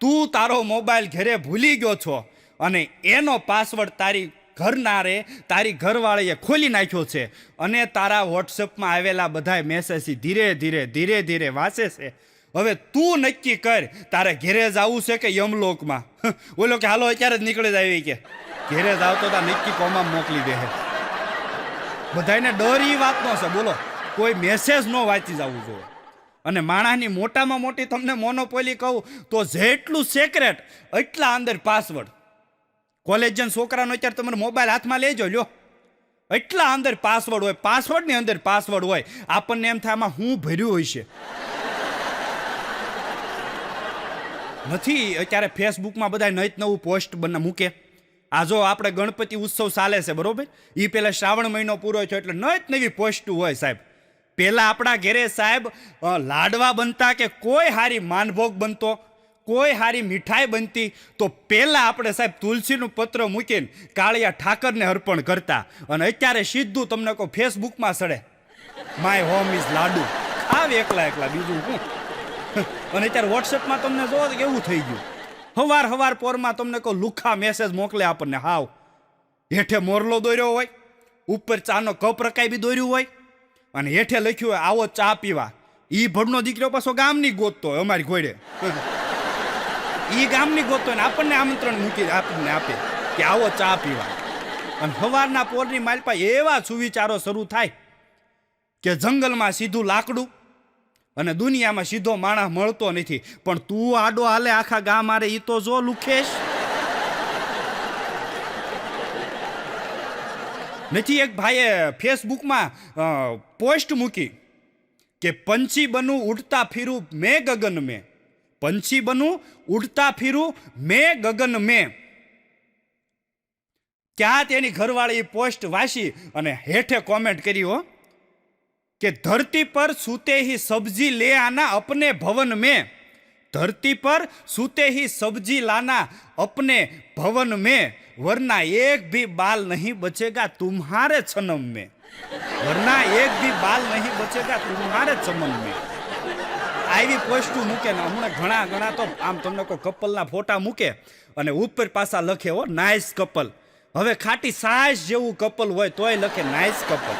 તું તારો મોબાઈલ ઘરે ભૂલી ગયો છો અને એનો પાસવર્ડ તારી ઘરનારે, તારી ઘરવાળીએ ખોલી નાખ્યો છે અને તારા વોટ્સએપમાં આવેલા બધા મેસેજ ધીરે ધીરે ધીરે ધીરે વાંચે છે. હવે તું નક્કી કર તારે ઘેરે જવું છે કે યમલોકમાં. બોલો કે હાલો અત્યારે જ નીકળી જ આવી, કે ઘેરે જાવ તો તાર નક્કી કોમાં મોકલી દે. બધાને ડર એ વાતનો છે, બોલો કોઈ મેસેજ ન વાંચી જવું જોઈએ. અને માણસની મોટામાં મોટી તમને મોનોપોલી કહું તો જેટલું સિક્રેટ એટલા અંદર પાસવર્ડ. કોલેજના છોકરાનો અત્યારે તમે મોબાઈલ હાથમાં લેજો લ્યો, એટલા અંદર પાસવર્ડ હોય, પાસવર્ડની અંદર પાસવર્ડ હોય. આપણને એમ થાય આમાં હું ભર્યું હોય છે. નથી અત્યારે ફેસબુકમાં બધા નત નવું પોસ્ટ મૂકે. આ જો આપણે ગણપતિ ઉત્સવ ચાલે છે બરોબર, એ પહેલા શ્રાવણ મહિનો પૂરો થયો એટલે નત નવી પોસ્ટ હોય સાહેબ. પહેલા આપણા ઘરે સાહેબ લાડવા બનતા કે કોઈ હારી માનભોગ બનતો, કોઈ હારી મીઠાઈ બનતી તો પહેલા આપણે સાહેબ તુલસીનું પત્ર મૂકીને કાળિયા ઠાકરને અર્પણ કરતા. અને અત્યારે સીધું તમને કહું ફેસબુકમાં સડે, માય હોમ ઇઝ લાડુ, આવ એકલા બીજું શું. અને અત્યારે વોટ્સએપમાં તમને જોવો કેવું થઈ ગયું, હવાર પોરમાં તમને કહું લુખા મેસેજ મોકલે આપણને. હાવ હેઠે મોરલો દોર્યો હોય, ઉપર ચાનો કપ રકાઈ બી દોર્યું હોય અને હેઠે લખ્યું હોય આવો ચા પીવા. ઈ ભડનો દીકરો પાછો ગામની ગોતતો હોય અમારી ઘોડે, ઈ ગામની ગોતતો હોય ને આપણને આમંત્રણ મૂકી આપણને આપે કે આવો ચા પીવા. અને સવારના પોરની માલપા એવા સુવિચારો શરૂ થાય કે જંગલમાં સીધું લાકડું અને દુનિયામાં સીધો માણસ મળતો નથી, પણ તું આડો હાલે આખા ગામ મારે ઈ તો જો લુખેશ નથી. એક ભાઈએ ફેસબુકમાં પોસ્ટ મૂકી કે પંછી બનું ઉડતા ફીરું મેં ગગન મેં, પંછી બનું ઉડતા ફીરું મેં ગગન મેં. ક્યાં તેની ઘરવાળી પોસ્ટ વાંચી અને હેઠે કોમેન્ટ કરી હો કે ધરતી પર सूते ही सब्जी ले आना अपने भवन में, धरती पर सूते ही सब्जी लाना अपने भवन में, वरना एक भी बाल नहीं बचेगा तुम्हारे चमन में, वरना एक भी बाल नहीं बचेगा तुम्हारे चमन में. આવી પોસ્ટું મૂકે ને હમણાં ઘણા ઘણા તો આમ તમને કોઈ કપલના ફોટા મૂકે અને ઉપર પાછા લખે હો નાઇસ કપલ. હવે ખાટી સાઈઝ જેવું કપલ હોય તોય લખે નાઇસ કપલ.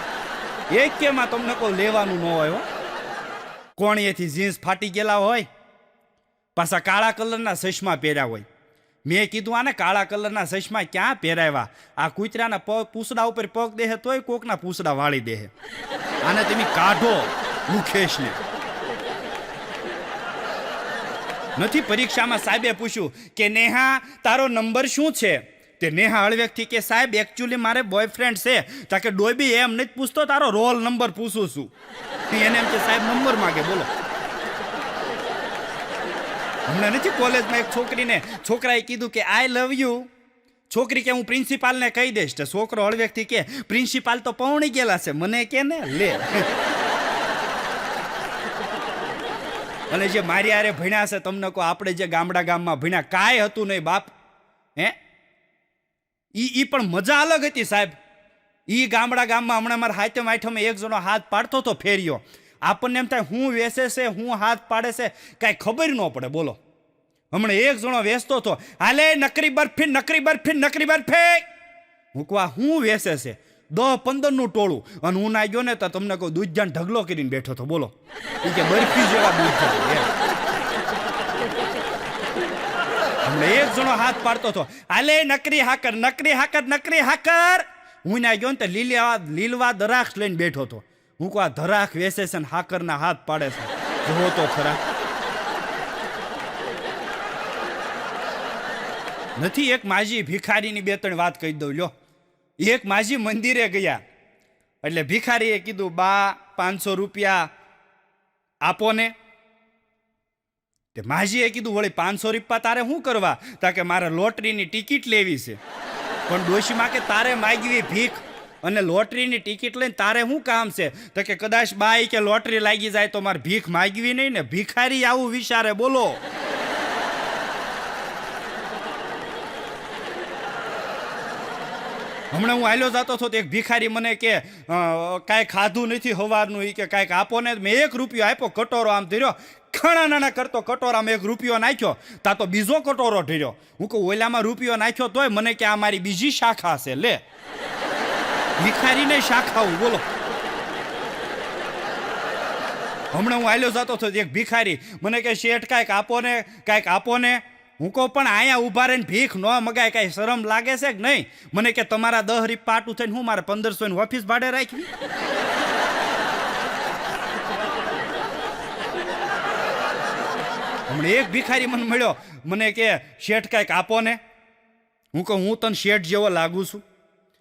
એક કેમાં તમને કોઈ લેવાનું ન હોય હો. કોણીએથી જીન્સ ફાટી ગયેલા હોય, પાછા કાળા કલરના ચશ્મા પહેર્યા હોય. મેં કીધું આને કાળા કલરના ચશ્મા ક્યાં પહેરાવ્યા? આ કૂતરાના પૂછડા ઉપર પગ દેહે તોય કોકના પૂછડા વાળી દેહે. આને તમે કાઢો મુખેશને. નથી પરીક્ષામાં સાહેબે પૂછ્યું કે નેહા તારો નંબર શું છે? તે નેહા હળવેકથી કે સાહેબ એકચ્યુઅલી મારે બોયફ્રેન્ડ છે. તાકે ડોબી એમ નથી પૂછતો, તારો રોલ નંબર પૂછું છું. એને એમ કે સાહેબ નંબર માગે. બોલો, હમણાં નથી કોલેજમાં એક છોકરાએ કીધું કે આઈ લવ યુ. છોકરી કે હું પ્રિન્સિપાલને કહી દઈશ. તો છોકરો હળવેકથી કે પ્રિન્સિપાલ તો પૌણી ગયેલા છે, મને કે ને લે. અને જે મારી હારે ભણ્યા છે તમને કહો, આપણે જે ગામમાં ભણ્યા કાંઈ હતું નહીં બાપ. ઈ પણ મજા અલગ હતી સાહેબ. ઈ ગામમાં હમણાં મારા હાથમ આઠમે એક જણો હાથ પાડતો તો ફેર્યો. આપણને એમ થાય હું વેસે છે, હું હાથ પાડે છે, કાંઈ ખબર ન પડે. બોલો, હમણાં એક જણો વેચતો હતો, હાલે નકરી બરફી નકરી બરફી નકરી બરફી. હું કહું આ હું વેસે છે? 10-15નું ટોળું. અને હું ના ગયો ને તો તમને કહું દૂધજાન ઢગલો કરીને બેઠો હતો. બોલો, એ કે બરફી જેવા દૂધ. હમણાં એક જણો હાથ પાડતો હતો, હાલે નકરી હાકર નકરી હાકર નકરી હાકર. હું ના ગયો ને તો લીલવા દરાક્ષ લઈને બેઠો હતો. હું કહું આ ધરાખ વેસે છે ને હાકરના હાથ પાડે છે, જોવો તો ખરા. નથી એક માજી ભિખારીની 2-3 વાત કહી દઉં લ્યો. એક માજી મંદિરે ગયા એટલે ભિખારીએ કીધું બા 500 રૂપિયા આપો ને. તે માજીએ કીધું વળી 500 રૂપિયા તારે શું કરવા? તા કે મારે લોટરીની ટિકિટ લેવી છે. પણ ડોશીમાં કે તારે માગવી ભીખ અને લોટરીની ટિકિટ લઈને તારે શું કામ છે? તો કે કદાચ બાઈ કે લોટરી લાગી જાય તો મારે ભીખ માગવી નહીં ને. ભિખારી આવું વિચારે. બોલો, હમણાં હું હાલ્યો જતો હતો તો એક ભિખારી મને કે કાંઈ ખાધું નથી સવારનું, એ કે કાંઈક આપો ને. મેં 1 રૂપિયો આપ્યો, કટોરો આમ ધર્યો, ખાણા નાના કરતો કટોરામાં 1 રૂપિયો નાખ્યો, તા તો બીજો કટોરો ઢર્યો. હું કહું ઓલામાં રૂપિયો નાખ્યો તોય મને કે આ મારી બીજી શાખા છે. લે, ભિખારીને શાખાવું. બોલો, હમણાં હું હાલ્યો જતો હતો એક ભિખારી મને કે શેઠ કાંઈક આપો ને, કાંઈક આપો ને. હું કહું પણ અહીંયા ઊભા રહીને ભીખ ન મગાય, કાંઈ શરમ લાગે છે કે નહીં? મને કે તમારા 10 રૂપિયા પાટું થઈને હું મારે 1500 ઓફિસ ભાડે રાખવી? હમણાં એક ભિખારી મને મળ્યો, મને કે શેઠ કાંઈક આપો ને. હું કહું હું તને શેઠ જેવો લાગુ છું?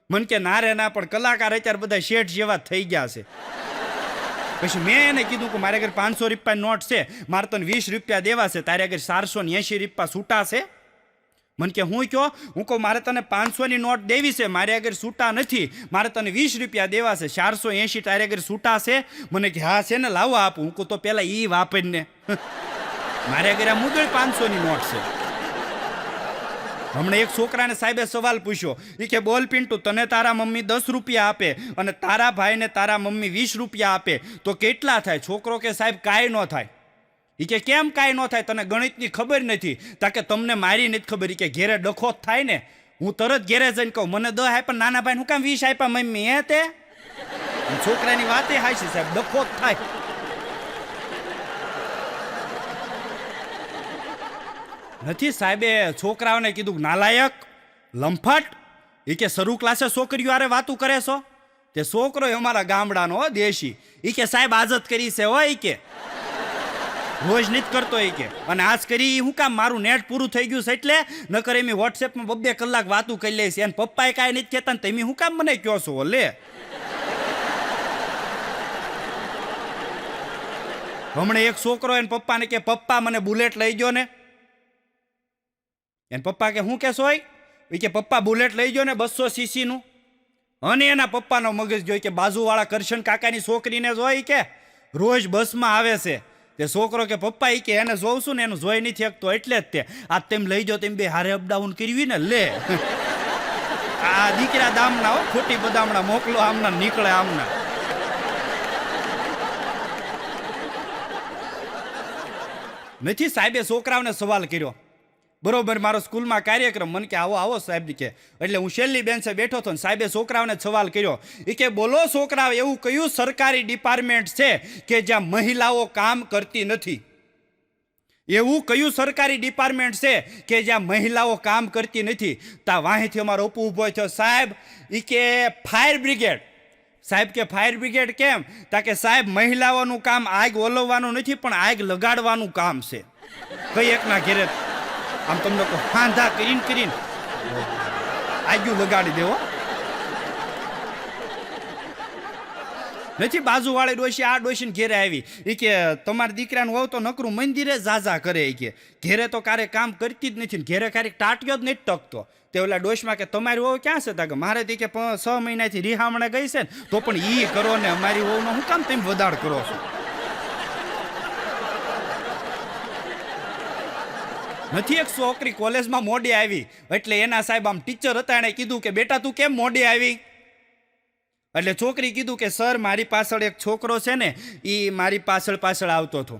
મને કે ના રે ના, પણ કલાકાર અત્યારે બધા શેઠ જેવા થઈ ગયા છે. પછી મેં એને કીધું કે મારે આગળ 500 રૂપિયા નોટ છે, મારે તને 20 રૂપિયા દેવા છે, તારે આગળ 480 રૂપિયા છૂટા છે. મને કે હું કહો? હું કહું મારે તને 500ની નોટ દેવી છે, મારે આગળ છૂટા નથી, મારે તને 20 રૂપિયા દેવા છે, 480 તારે આગળ છૂટા છે. મને કે હા છે ને, લાવો આપું. હું કહું તો પેલા ઈ વાપરીને મારે આગળ આ મુદળ 500ની નોટ છે. હમણાં એક છોકરાને સાહેબે સવાલ પૂછ્યો, એ કે બોલ પિન્ટુ, તને તારા મમ્મી 10 રૂપિયા આપે અને તારા ભાઈને તારા મમ્મી 20 રૂપિયા આપે તો કેટલા થાય? છોકરો કે સાહેબ કાંઈ ન થાય. એ કે કેમ કાંઈ ન થાય? તને ગણિતની ખબર નથી? તાકે તમને મારી નથી ખબર. એ કે ઘેરે ડખો થાય ને. હું તરત ઘેરે જઈને કહું મને 10 આપ્યા, નાના ભાઈને હું કામ 20 આપ્યા મમ્મી? હે તે છોકરાની વાત એ હાચી સાહેબ, ડખો થાય. નથી સાહેબે છોકરાઓને કીધું નાલાયક લંફટ. એ કે શરૂ ક્લાસે છોકરીઓ આરે વાતું કરે છો? તે છોકરો અમારા ગામડાનો દેશી. એ કે સાહેબ આઝત કરી છે હોય કે રોજ નથી કરતો. એ કે અને આજ કરી હું કામ મારું નેટ પૂરું થઈ ગયું છે એટલે નકર એમ વોટ્સએપમાં 2 કલાક વાતું કરી લે છે. એને પપ્પાએ કાંઈ નથી કહેતા ને તમે હું કામ મને કહો છો? લે, હમણાં એક છોકરો એને પપ્પાને કે પપ્પા મને બુલેટ લઈ ગયો ને. એને પપ્પા કે શું કહેશો? એ કે પપ્પા બુલેટ લઈ ગયો ને 200 સીસીનું. અને એના પપ્પાનો મગજ જોઈ કે બાજુવાળા કરશન કાકાની છોકરીને જોઈ કે રોજ બસમાં આવે છે, તે છોકરો કે પપ્પા ઈ કે એને જોઉં છું ને એનું જોઈ નથી શકતો એટલે જ તે આ તેમ લઈ જાઓ તેમ બે હારે અપડાઉન કરવી ને લે આ દીકરા દામના હો, ખોટી બદામણા મોકલો આમના નીકળે આમના. નથી સાહેબે છોકરાઓને સવાલ કર્યો બરોબર. મારો સ્કૂલમાં કાર્યક્રમ મને કે આવો આવો સાહેબ કે એટલે હું છેલ્લી બેન્ચે બેઠો હતો ને સાહેબે છોકરાઓને સવાલ કર્યો એ કે બોલો છોકરાઓ એવું કયું સરકારી ડિપાર્ટમેન્ટ છે કે જ્યાં મહિલાઓ કામ કરતી નથી? એવું કયું સરકારી ડિપાર્ટમેન્ટ છે કે જ્યાં મહિલાઓ કામ કરતી નથી? તા વાંહેથી અમારો અપુ ઊભો થયો, સાહેબ એ કે ફાયર બ્રિગેડ. સાહેબ કે ફાયર બ્રિગેડ કેમ? તા કે સાહેબ મહિલાઓનું કામ આગ ઓલવવાનું નથી પણ આગ લગાડવાનું કામ છે. કઈ એકના ઘેરે આમ તમને હાંધા કરીને આગું લગાડી દેવો નથી. બાજુવાળી ડોશી આ ડોશીને ઘેરે આવી એ કે તમારા દીકરાને હોવ તો નકરું મંદિરે ઝાઝા કરે એ કે ઘેરે તો ક્યારેક કામ કરતી જ નથી ને ઘેરે ક્યારેક ટાટ્યો જ નહીં ટકતો. તે ઓલા ડોશમાં કે તમારી વહુ ક્યાં છે? તા કે મારે તે કે 6 મહિનાથી રિહામણે ગઈ છે ને તો પણ ઈ કરો ને અમારી વહુનો હું કામ તમે વધાર કરો છો? નથી. એક છોકરી કોલેજમાં મોડી આવી એટલે એના સાહેબ આમ ટીચર હતા એણે કીધું કે બેટા તું કેમ મોડી આવી? એટલે છોકરી કીધું કે સર મારી પાછળ એક છોકરો છે ને એ મારી પાછળ આવતો હતો.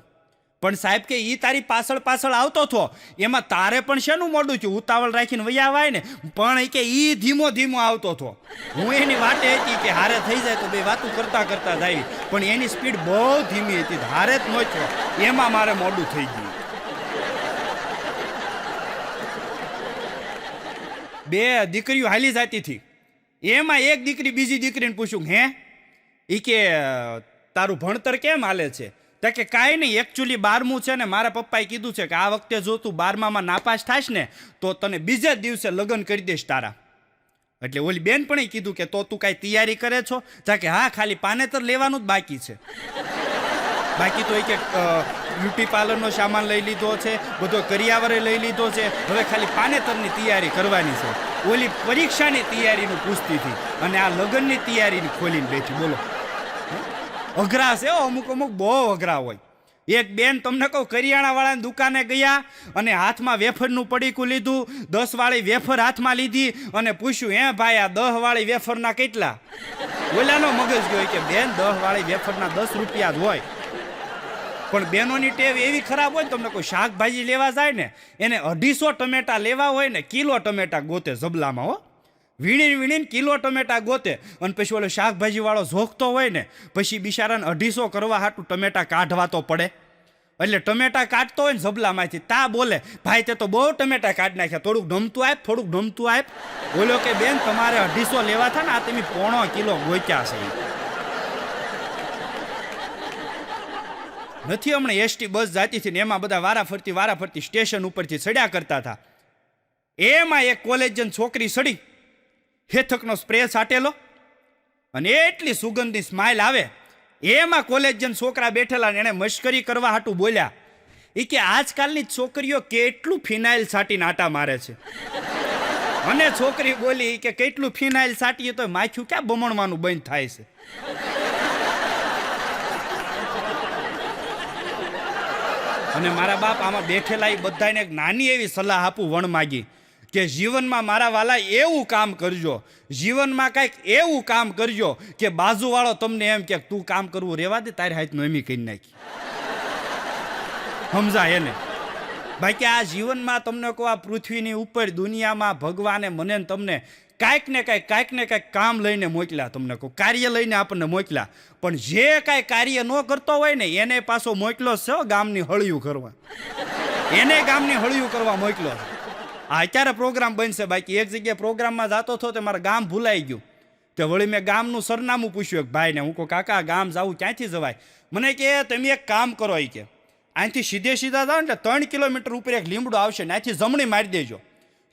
પણ સાહેબ કે એ તારી પાછળ આવતો હતો એમાં તારે પણ શેનું મોડું થયું? ઉતાવળ રાખીને વયા વાય ને. પણ એ કે એ ધીમો આવતો હતો. હું એની વાટે હતી કે હારે થઈ જાય તો બે વાતું કરતા જાય પણ એની સ્પીડ બહુ ધીમી હતી, હારે જ નહોતો. એમાં મારે મોડું થઈ ગયું. બે દીકરીઓ હાલી જતી હતી એમાં એક દીકરી બીજી દીકરીને પૂછ્યું હે એ કે તારું ભણતર કેમ હાલે છે? તો કે કાંઈ નહીં, એકચ્યુઅલી 12મું છે ને મારા પપ્પાએ કીધું છે કે આ વખતે જો તું 12મામાં નાપાસ થાશ ને તો તને બીજા દિવસે લગ્ન કરી દઈશ તારા. એટલે ઓલી બેનપણે કીધું કે તો તું કાંઈ તૈયારી કરે છો? તા કે હા ખાલી પાનેતર લેવાનું જ બાકી છે. બાકી તો એ કે બ્યુટી પાર્લરનો સામાન લઈ લીધો છે, બધો કરિયાવરે લઈ લીધો છે, હવે ખાલી પાનેતરની તૈયારી કરવાની છે. ઓલી પરીક્ષાની તૈયારીનું પૂછતી હતી અને આ લગ્નની તૈયારીની ખોલીને બેઠી. બોલો અઘરા છે અમુક બહુ અઘરા હોય. એક બેન તમને કહું કરિયાણાવાળાની દુકાને ગયા અને હાથમાં વેફરનું પડીકું લીધું, 10 વાળી વેફર હાથમાં લીધી અને પૂછ્યું હે ભાઈ આ 10 વાળી વેફરના કેટલા? ઓલાનો મગજ ગયો કે બેન 10 વાળી વેફરના 10 રૂપિયા જ હોય. પણ બહેનોની ટેવ એવી ખરાબ હોય ને તમને કોઈ શાકભાજી લેવા જાય ને એને 250 ટમેટા લેવા હોય ને કિલો ટમેટા ગોતે ઝબલામાં. હો વીણીને કિલો ટમેટા ગોતે અને પછી ઓલો શાકભાજી વાળો ઝોકતો હોય ને પછી બિચારાને 250 કરવા હાટું ટમેટા કાઢવા તો પડે. એટલે ટમેટા કાઢતો હોય ને ઝબલામાંથી તા બોલે ભાઈ તે તો બહુ ટમેટા કાઢી નાખ્યા, થોડુંક નમતું આપ. બોલો કે બેન તમારે 250 લેવા થાય ને આ તમે 1.5 કિલો ગોત્યા છે. નથી હમણાં એસટી બસ જાતી હતી ને એમાં બધા વારાફરતી સ્ટેશન ઉપરથી ચડ્યા કરતા હતા. એમાં એક કોલેજન છોકરી ચડી, હેથકનો સ્પ્રે છાટેલો અને એટલી સુગંધી સ્માઇલ આવે. એમાં કોલેજન છોકરા બેઠેલા ને એને મશ્કરી કરવા હાટું બોલ્યા એ કે આજકાલની છોકરીઓ કેટલું ફિનાઇલ છાટીને આટા મારે છે. અને છોકરી બોલી કે કેટલું ફિનાઇલ છાટીએ તો માથું ક્યાં બમણવાનું બંધ થાય છે. અને મારા બાપ આમાં બેઠેલા એ બધાને એક નાની એવી સલાહ આપું વણ માગી કે જીવનમાં મારા વાલા એવું કામ કરજો, જીવનમાં કંઈક એવું કામ કરજો કે બાજુવાળો તમને એમ કે તું કામ કરવું રેવા દે તારી હાથ નોમી કરી નાખી. સમજાય એને? બાકી આ જીવનમાં તમને કહો આ પૃથ્વીની ઉપર દુનિયામાં ભગવાને મને તમને કાંઈક ને કાંઈક કામ લઈને મોકલ્યા. તમને કહું કાર્ય લઈને આપણને મોકલ્યા પણ જે કાંઈ કાર્ય ન કરતો હોય ને એને પાછો મોકલો છે ગામની હળિયું કરવા. એને ગામની હળિયું કરવા મોકલો. આ અત્યારે પ્રોગ્રામ બનશે. બાકી એક જગ્યાએ પ્રોગ્રામમાં જતો હતો તો મારા ગામ ભૂલાઈ ગયું. તે વળી મેં ગામનું સરનામું પૂછ્યું એક ભાઈને. હું કહું કાકા ગામ જવું ક્યાંથી જવાય? મને કે તમે એક કામ કરો એ કે અહીંથી સીધા જાઓ ને 3 કિલોમીટર ઉપર એક લીમડો આવશે, ત્યાંથી જમણી મારી દેજો.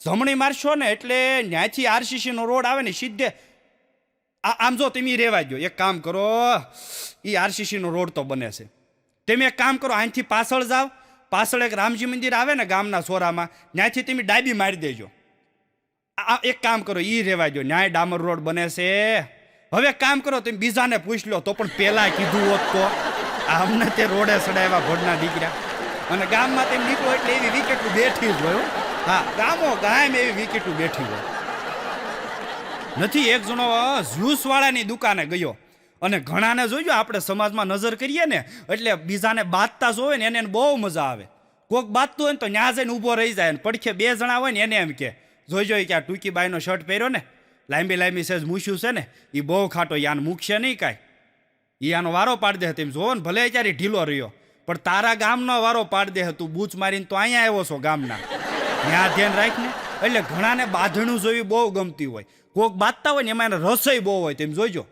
જમણી મારશો ને એટલે ત્યાંથી આરસીસીનો રોડ આવે ને સીધે આમ જો તમે રહેવા દો. એક કામ કરો એ આરસીસીનો રોડ તો બને છે. તમે એક કામ કરો અહીંથી પાછળ જાઓ, પાછળ એક રામજી મંદિર આવે ને ગામના સોરામાં ત્યાંથી તમે ડાબી મારી દેજો. એક કામ કરો એ રહેવા દો, ન્યાય ડામર રોડ બને છે. હવે કામ કરો તમે બીજાને પૂછ લો તો પણ પહેલા કીધું હોત તો અમને તે રોડે સડાવ્યા ભોડના દીકરા. અને ગામમાં તેમ નીકળો એટલે એવી વિકેટો બેઠી જ હોય. હા, ગામો ગામ એવી વિકેટો બેઠી હોય. નથી એક જણો જ્યુસ વાળાની દુકાને ગયો અને ઘણાને જોઈજો આપણે સમાજમાં નજર કરીએ ને એટલે બીજાને બાંધતા જોવે ને એને બહુ મજા આવે. કોક બાંધતું હોય ને તો ન્યા જઈને ઊભો રહી જાય ને પડખે બે જણા હોય ને એને એમ કે જોઈજો કે આ ટૂંકી બાઈનો શર્ટ પહેર્યો ને લાંબી લાંબી સેજ મૂછ્યું છે ને એ બહુ ખાટો યાન મૂકશે નહીં કાંઈ, એ આનો વારો પાડી દે. તેમ જોવો ને ભલે ત્યારે ઢીલો રહ્યો પણ તારા ગામનો વારો પાડી દે. તું બૂચ મારીને તો અહીંયા આવ્યો છો ગામના, ત્યાં ધ્યાન રાખ ને. એટલે ઘણાને બાંધણું જોવી બહુ ગમતી હોય. કોક બાંધતા હોય ને એમાં એને રસોઈ બહુ હોય. તેમ જોઈજો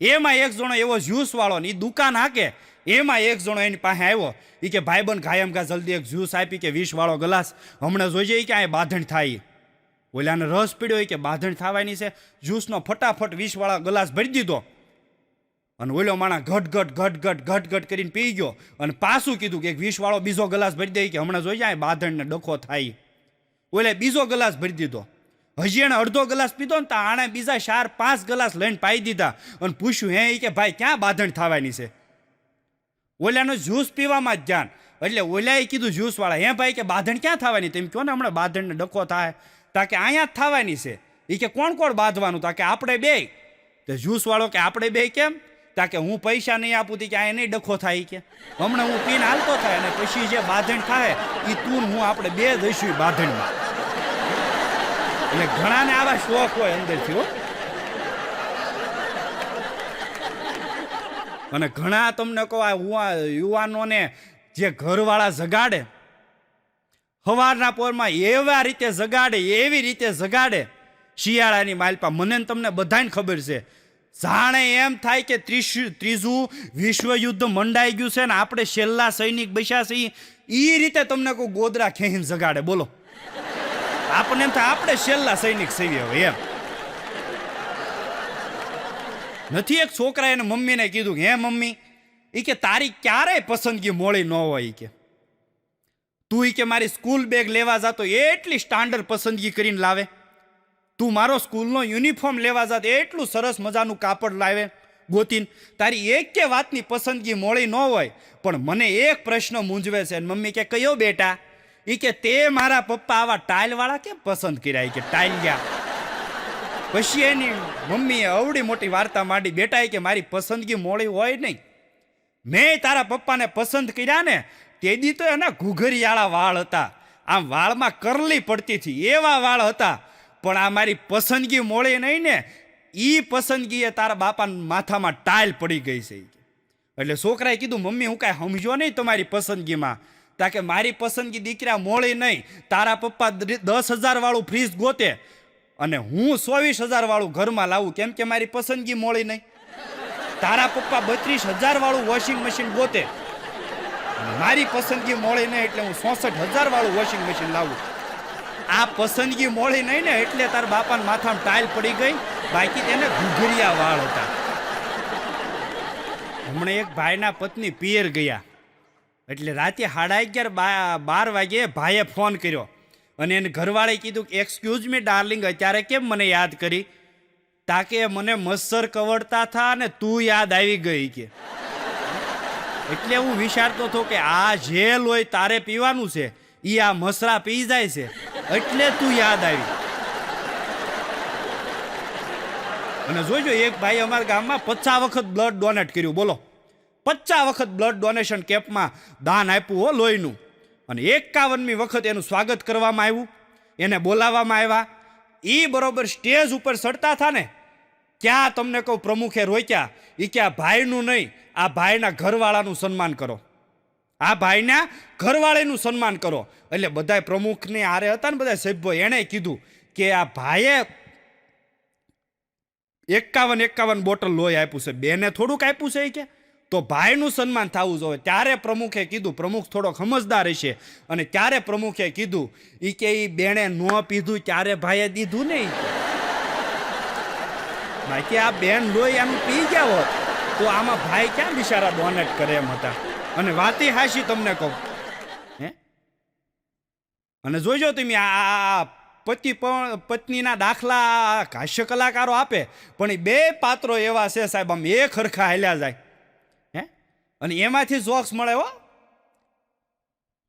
એમાં એક જણો એવો જ્યુસ વાળો ને એ દુકાન હાકે એમાં એક જણો એની પાસે આવ્યો. એ કે ભાઈબંધ કાયમ કા જલ્દી એક જ્યુસ આપી કે 20 વાળો ગ્લાસ હમણાં જોઈજે કે આ બાંધણ થાય. ઓલાને રસ પીડ્યો કે બાંધણ થવાની છે, જ્યુસનો ફટાફટ 20 વાળા ગ્લાસ ભરી દીધો અને ઓલો માણા ઘટ ઘટ ઘટ ઘટ ઘટ ઘટ કરીને પી ગયો અને પાછું કીધું કે 20 વાળો બીજો ગ્લાસ ભરી દે કે હમણાં જોઈ જાય બાંધણને ડખો થાય. ઓલે બીજો ગ્લાસ ભરી દીધો. હજી એને અડધો ગ્લાસ પીધો ને તો આણે બીજા 4-5 ગ્લાસ લઈને પાઈ દીધા અને પૂછ્યું હે કે ભાઈ ક્યાં બાંધણ થવાની છે? ઓલાનો જ્યુસ પીવામાં જ ધ્યાન. એટલે ઓલાએ કીધું જ્યુસ વાળા હે ભાઈ કે બાંધણ ક્યાં થવાની? તેમ કહો ને હમણાં બાંધણને ડખો થાય તાકે અહીંયા જ થવાની છે. એ કે કોણ કોણ બાંધવાનું? તાકે આપણે બે. તો જ્યુસ વાળો કે આપણે બે કેમ? તાકે હું પૈસા નહીં આપું કે અહીંયા નહીં ડખો થાય કે હમણાં હું પીને હાલતો થાય અને પછી જે બાંધણ થાય એ તું હું આપણે બે જઈશું બાંધણમાં. એટલે ઘણાને આવા શોખ હોય અંદરથી હો. અને ઘણા તમને કહો આ યુવાનોને જે ઘરવાળા જગાડે સવારના પોરમાં એવા રીતે જગાડે એવી રીતે જગાડે શિયાળાની માલપા. મને તમને બધાને ખબર છે જાણે એમ થાય કે ત્રીજું વિશ્વયુદ્ધ મંડાઈ ગયું છે ને આપણે છેલ્લા સૈનિક બસ્યા છીએ એ રીતે તમને કોઈ ગોદરા ખેહીને જગાડે. બોલો આપણને એમ થાય આપણે છેલ્લા સૈનિક છીએ હવે એમ. નથી એક છોકરા એને મમ્મીને કીધું કે હે મમ્મી એ કે તારી ક્યારેય પસંદગી મોળી ન હોય કે તું એ કે મારી સ્કૂલ બેગ લેવા જાતો એટલી સ્ટાન્ડર્ડ પસંદગી કરીને લાવે, તું મારો સ્કૂલનો યુનિફોર્મ લેવા જાત એટલું સરસ મજાનું કાપડ લાવે ગોતીને, તારી એક કે વાતની પસંદગી મોળી ન હોય પણ મને એક પ્રશ્ન મૂંઝવે છે. મમ્મી કે કયો બેટા? એ કે તે મારા પપ્પા આવા ટાઇલવાળા કેમ પસંદ કર્યા? કે ટાઇલ ગયા. પછી એની મમ્મીએ અવડી મોટી વાર્તા માંડી. બેટા કે મારી પસંદગી મોળી હોય નહીં, મેં તારા પપ્પાને પસંદ કર્યા ને તે દી તો એના ઘૂઘરિયાળા વાળ હતા, આમ વાળમાં કરલી પડતી હતી એવા વાળ હતા. પણ આ મારી પસંદગી મોળી નહીં ને એ પસંદગીએ તારા બાપાના માથામાં ટાઇલ પડી ગઈ છે. એટલે છોકરાએ કીધું મમ્મી હું કાંઈ સમજો નહીં તમારી પસંદગીમાં. તાકે મારી પસંદગી દીકરા મોળી નહીં, તારા પપ્પા 10,000 વાળું ફ્રીજ ગોતે અને હું 24,000 વાળું ઘરમાં લાવું કેમ કે મારી પસંદગી મોળી નહીં. તારા પપ્પા 32,000 વાળું વોશિંગ મશીન ગોતે, મારી પસંદગી મોળી નહીં એટલે હું 66,000 વાળું વોશિંગ મશીન લાવું. આ પસંદગી મોળી નહીં ને એટલે તારા બાપાના માથામાં ટાઇલ પડી ગઈ, બાકી તેને ઘૂઘરિયા વાળ હતા. હમણાં એક ભાઈના પત્ની પિયર ગયા એટલે રાતે 11:30-12 વાગે ભાઈએ ફોન કર્યો અને એને ઘરવાળે કીધું કે એક્સક્યુઝ મી ડાર્લિંગ અત્યારે કેમ મને યાદ કરી? તાકે મને મચ્છર કવડતા થા ને તું યાદ આવી ગઈ કે. એટલે હું વિચારતો હતો કે આ જે લોહી તારે પીવાનું છે એ આ મસરા પી જાય છે એટલે તું યાદ આવી. અને જોઈજો એક ભાઈ અમારા ગામમાં 50 વખત બ્લડ ડોનેટ કર્યું. બોલો 50 વખત બ્લડ ડોનેશન કેમ્પમાં દાન આપ્યું હો લોહીનું. અને 51મી વખત એનું સ્વાગત કરવામાં આવ્યું, એને બોલાવવામાં આવ્યા. એ બરોબર સ્ટેજ ઉપર ચડતા હતા ને ક્યાં તમને કહું પ્રમુખે રોક્યા. એ કે આ ભાઈનું નહીં, આ ભાઈના ઘરવાળાનું સન્માન કરો, આ ભાઈના ઘરવાળાનું સન્માન કરો. એટલે બધા પ્રમુખને હારે હતા ને બધા સભ્યો, એણે કીધું કે આ ભાઈએ 51 બોટલ લોહી આપ્યું છે, બેને થોડુંક આપ્યું છે કે તો ભાઈનું સન્માન થવું જોઈએ. ત્યારે પ્રમુખે કીધું, પ્રમુખ થોડો સમજદાર હશે, અને ત્યારે પ્રમુખે કીધું એ કે એ બેને ન પીધું ત્યારે ભાઈએ દીધું નહીં. બાકી આ બેન લોહી આનું પી ગયા હોત તો આમાં ભાઈ ક્યાં બિચારા ડોનેટ કરે એમ હતા. અને વાતી હાશી તમને કહું હે. અને જોઈજો તમે આ પતિ પત્નીના દાખલા હાસ્ય કલાકારો આપે પણ એ બે પાત્રો એવા છે સાહેબ, આમ એક હરખા હાલ્યા જાય. અને એમાંથી જોક્સ મળે હો.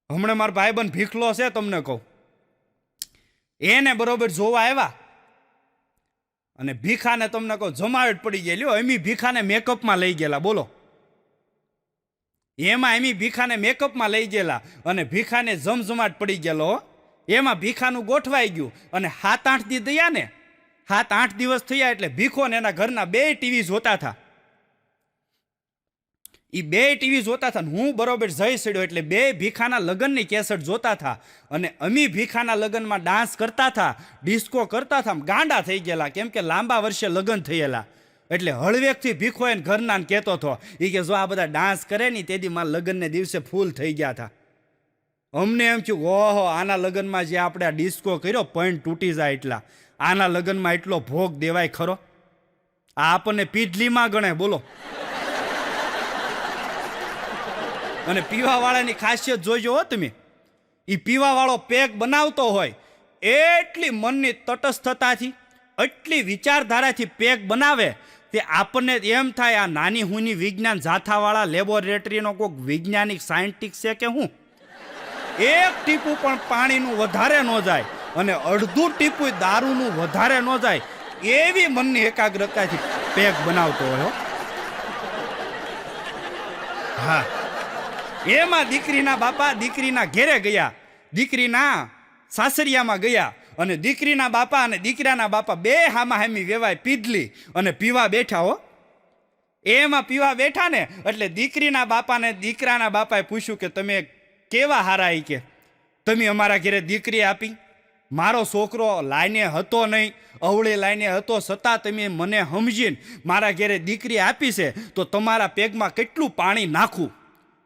હમણાં મારો ભાઈબંધ ભીખલો છે, તમને કહું, એને બરોબર જોવા આવ્યા અને ભીખાને તમને કહું જમાવટ પડી ગઈ. લ્યો, એમી ભીખાને મેકઅપમાં લઈ ગયેલા, બોલો. એમાં એમી ભીખાને મેકઅપમાં લઈ ગયેલા અને ભીખાને જમજમાટ પડી ગયેલો. એમાં ભીખાનું ગોઠવાઈ ગયું અને 7-8 દી થયા ને, 7-8 દિવસ થયા એટલે ભીખો ને એના ઘરના 2 ટીવી જોતા હતા. એ 2 ટીવી જોતા હતા. હું બરોબર જઈ સડ્યો એટલે 2 ભીખાના લગ્નની કેસેટ જોતા હતા અને અમી ભીખાના લગ્નમાં ડાન્સ કરતા હતા, ડિસ્કો કરતા હતા. ગાંડા થઈ ગયેલા, કેમ કે લાંબા વર્ષે લગ્ન થયેલા. એટલે હળવેકથી ભીખો એને ઘરના કહેતો હતો, એ કે જો આ બધા ડાન્સ કરે ને તેથી મારા લગ્નને દિવસે ફૂલ થઈ ગયા હતા. અમને એમ થયું, ઓહો, આના લગ્નમાં જે આપણે આ ડિસ્કો કર્યો પોઈન્ટ તૂટી જાય એટલા, આના લગ્નમાં એટલો ભોગ દેવાય ખરો? આ આપણને પીઢલીમાં ગણે, બોલો. અને પીવાવાળાની ખાસિયત જોઈજો હો તમે. એ પીવાવાળો પેક બનાવતો હોય એટલી મનની તટસ્થતાથી, એટલી વિચારધારાથી પેક બનાવે તે આપણને એમ થાય આ નાની હુની વિજ્ઞાન જાથાવાળા લેબોરેટરીનો કોઈક વૈજ્ઞાનિક સાયન્ટિસ્ટ છે કે હું. એક ટીપું પણ પાણીનું વધારે ન જાય અને અડધું ટીપું દારૂનું વધારે ન જાય એવી મનની એકાગ્રતાથી પેક બનાવતો હોય. હા, એમાં દીકરીના બાપા દીકરીના ઘેરે ગયા, દીકરીના સાસરિયામાં ગયા અને દીકરીના બાપા અને દીકરાના બાપા 2 હામાહામી વેવાય પીધલી અને પીવા બેઠા હો. એમાં પીવા બેઠા ને એટલે દીકરીના બાપાને દીકરાના બાપાએ પૂછ્યું કે તમે કેવા હારા, ઈ કે તમે અમારા ઘરે દીકરી આપી, મારો છોકરો લાઈને હતો નહીં, અવળી લાઈને હતો, છતાં તમે મને સમજીને મારા ઘરે દીકરી આપી છે, તો તમારા પેગમાં કેટલું પાણી નાખું.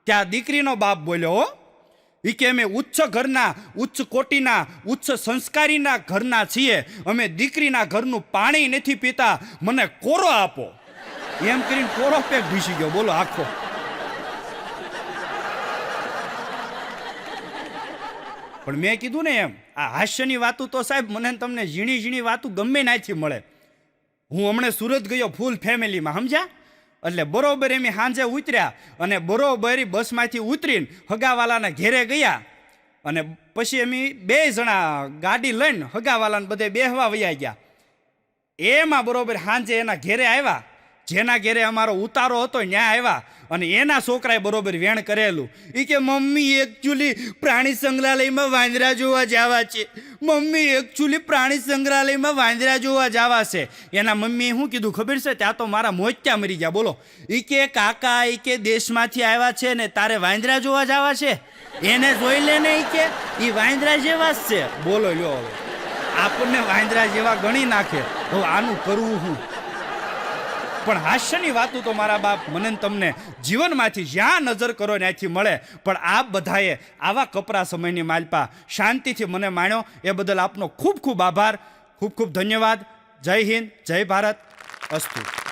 ત્યાં દીકરીનો બાપ બોલ્યો, હો, એ કે અમે ઉચ્ચ ઘરના, ઉચ્ચ કોટીના, ઉચ્ચ સંસ્કારીના ઘરના છીએ, અમે દીકરીના ઘરનું પાણી નથી પીતા, મને કોરો આપો. એમ કરીને કોરો પેક ભીસી ગયો, બોલો, આખો. પણ મેં કીધું ને એમ, આ હાસ્યની વાતો તો સાહેબ મને તમને ઝીણી ઝીણી વાતો ગમે નાથી મળે. હું હમણાં સુરત ગયો ફૂલ ફેમિલીમાં, સમજ્યા? એટલે બરોબર એમ સાંજે ઉતર્યા અને બરોબર બસમાંથી ઉતરીને હગાવાલાના ઘેરે ગયા અને પછી એમ 2 જણા ગાડી લઈને હગાવાલાને બધે બેહવા વયા ગયા. એમાં બરોબર સાંજે એના ઘેરે આવ્યા, જેના ઘેરે અમારો ઉતારો હતો ત્યાં આવ્યા અને એના છોકરાએ બરોબર વેણ કરેલું. એ કે મમ્મી એકચ્યુઅલી પ્રાણી સંગ્રહાલયમાં વાંદરા જોવા જવા છે, મમ્મી એકચ્યુઅલી પ્રાણી સંગ્રહાલયમાં વાંદરા જોવા જવા છે. એના મમ્મીએ શું કીધું ખબર છે? ત્યાં તો મારા મોત્યા મરી ગયા, બોલો. એ કે કાકા, એ કે દેશમાંથી આવ્યા છે ને તારે વાંદરા જોવા જવા છે, એને જોઈ લે ને, એ કે એ વાંદરા જેવા જ છે, બોલો. લ્યો, હવે આપણને વાંદરા જેવા ગણી નાખે, હવે આનું કરવું શું? પણ હાસ્યની વાતો તો મારા બાપ મને તમને જીવનમાંથી જ્યાં નજર કરો ત્યાંથી મળે. પણ આપ બધાએ આવા કપરા સમયની માલપા શાંતિથી મને માણ્યો એ બદલ આપનો ખૂબ ખૂબ આભાર, ખૂબ ખૂબ ધન્યવાદ. જય હિન્દ, જય ભારત, અસ્તુ.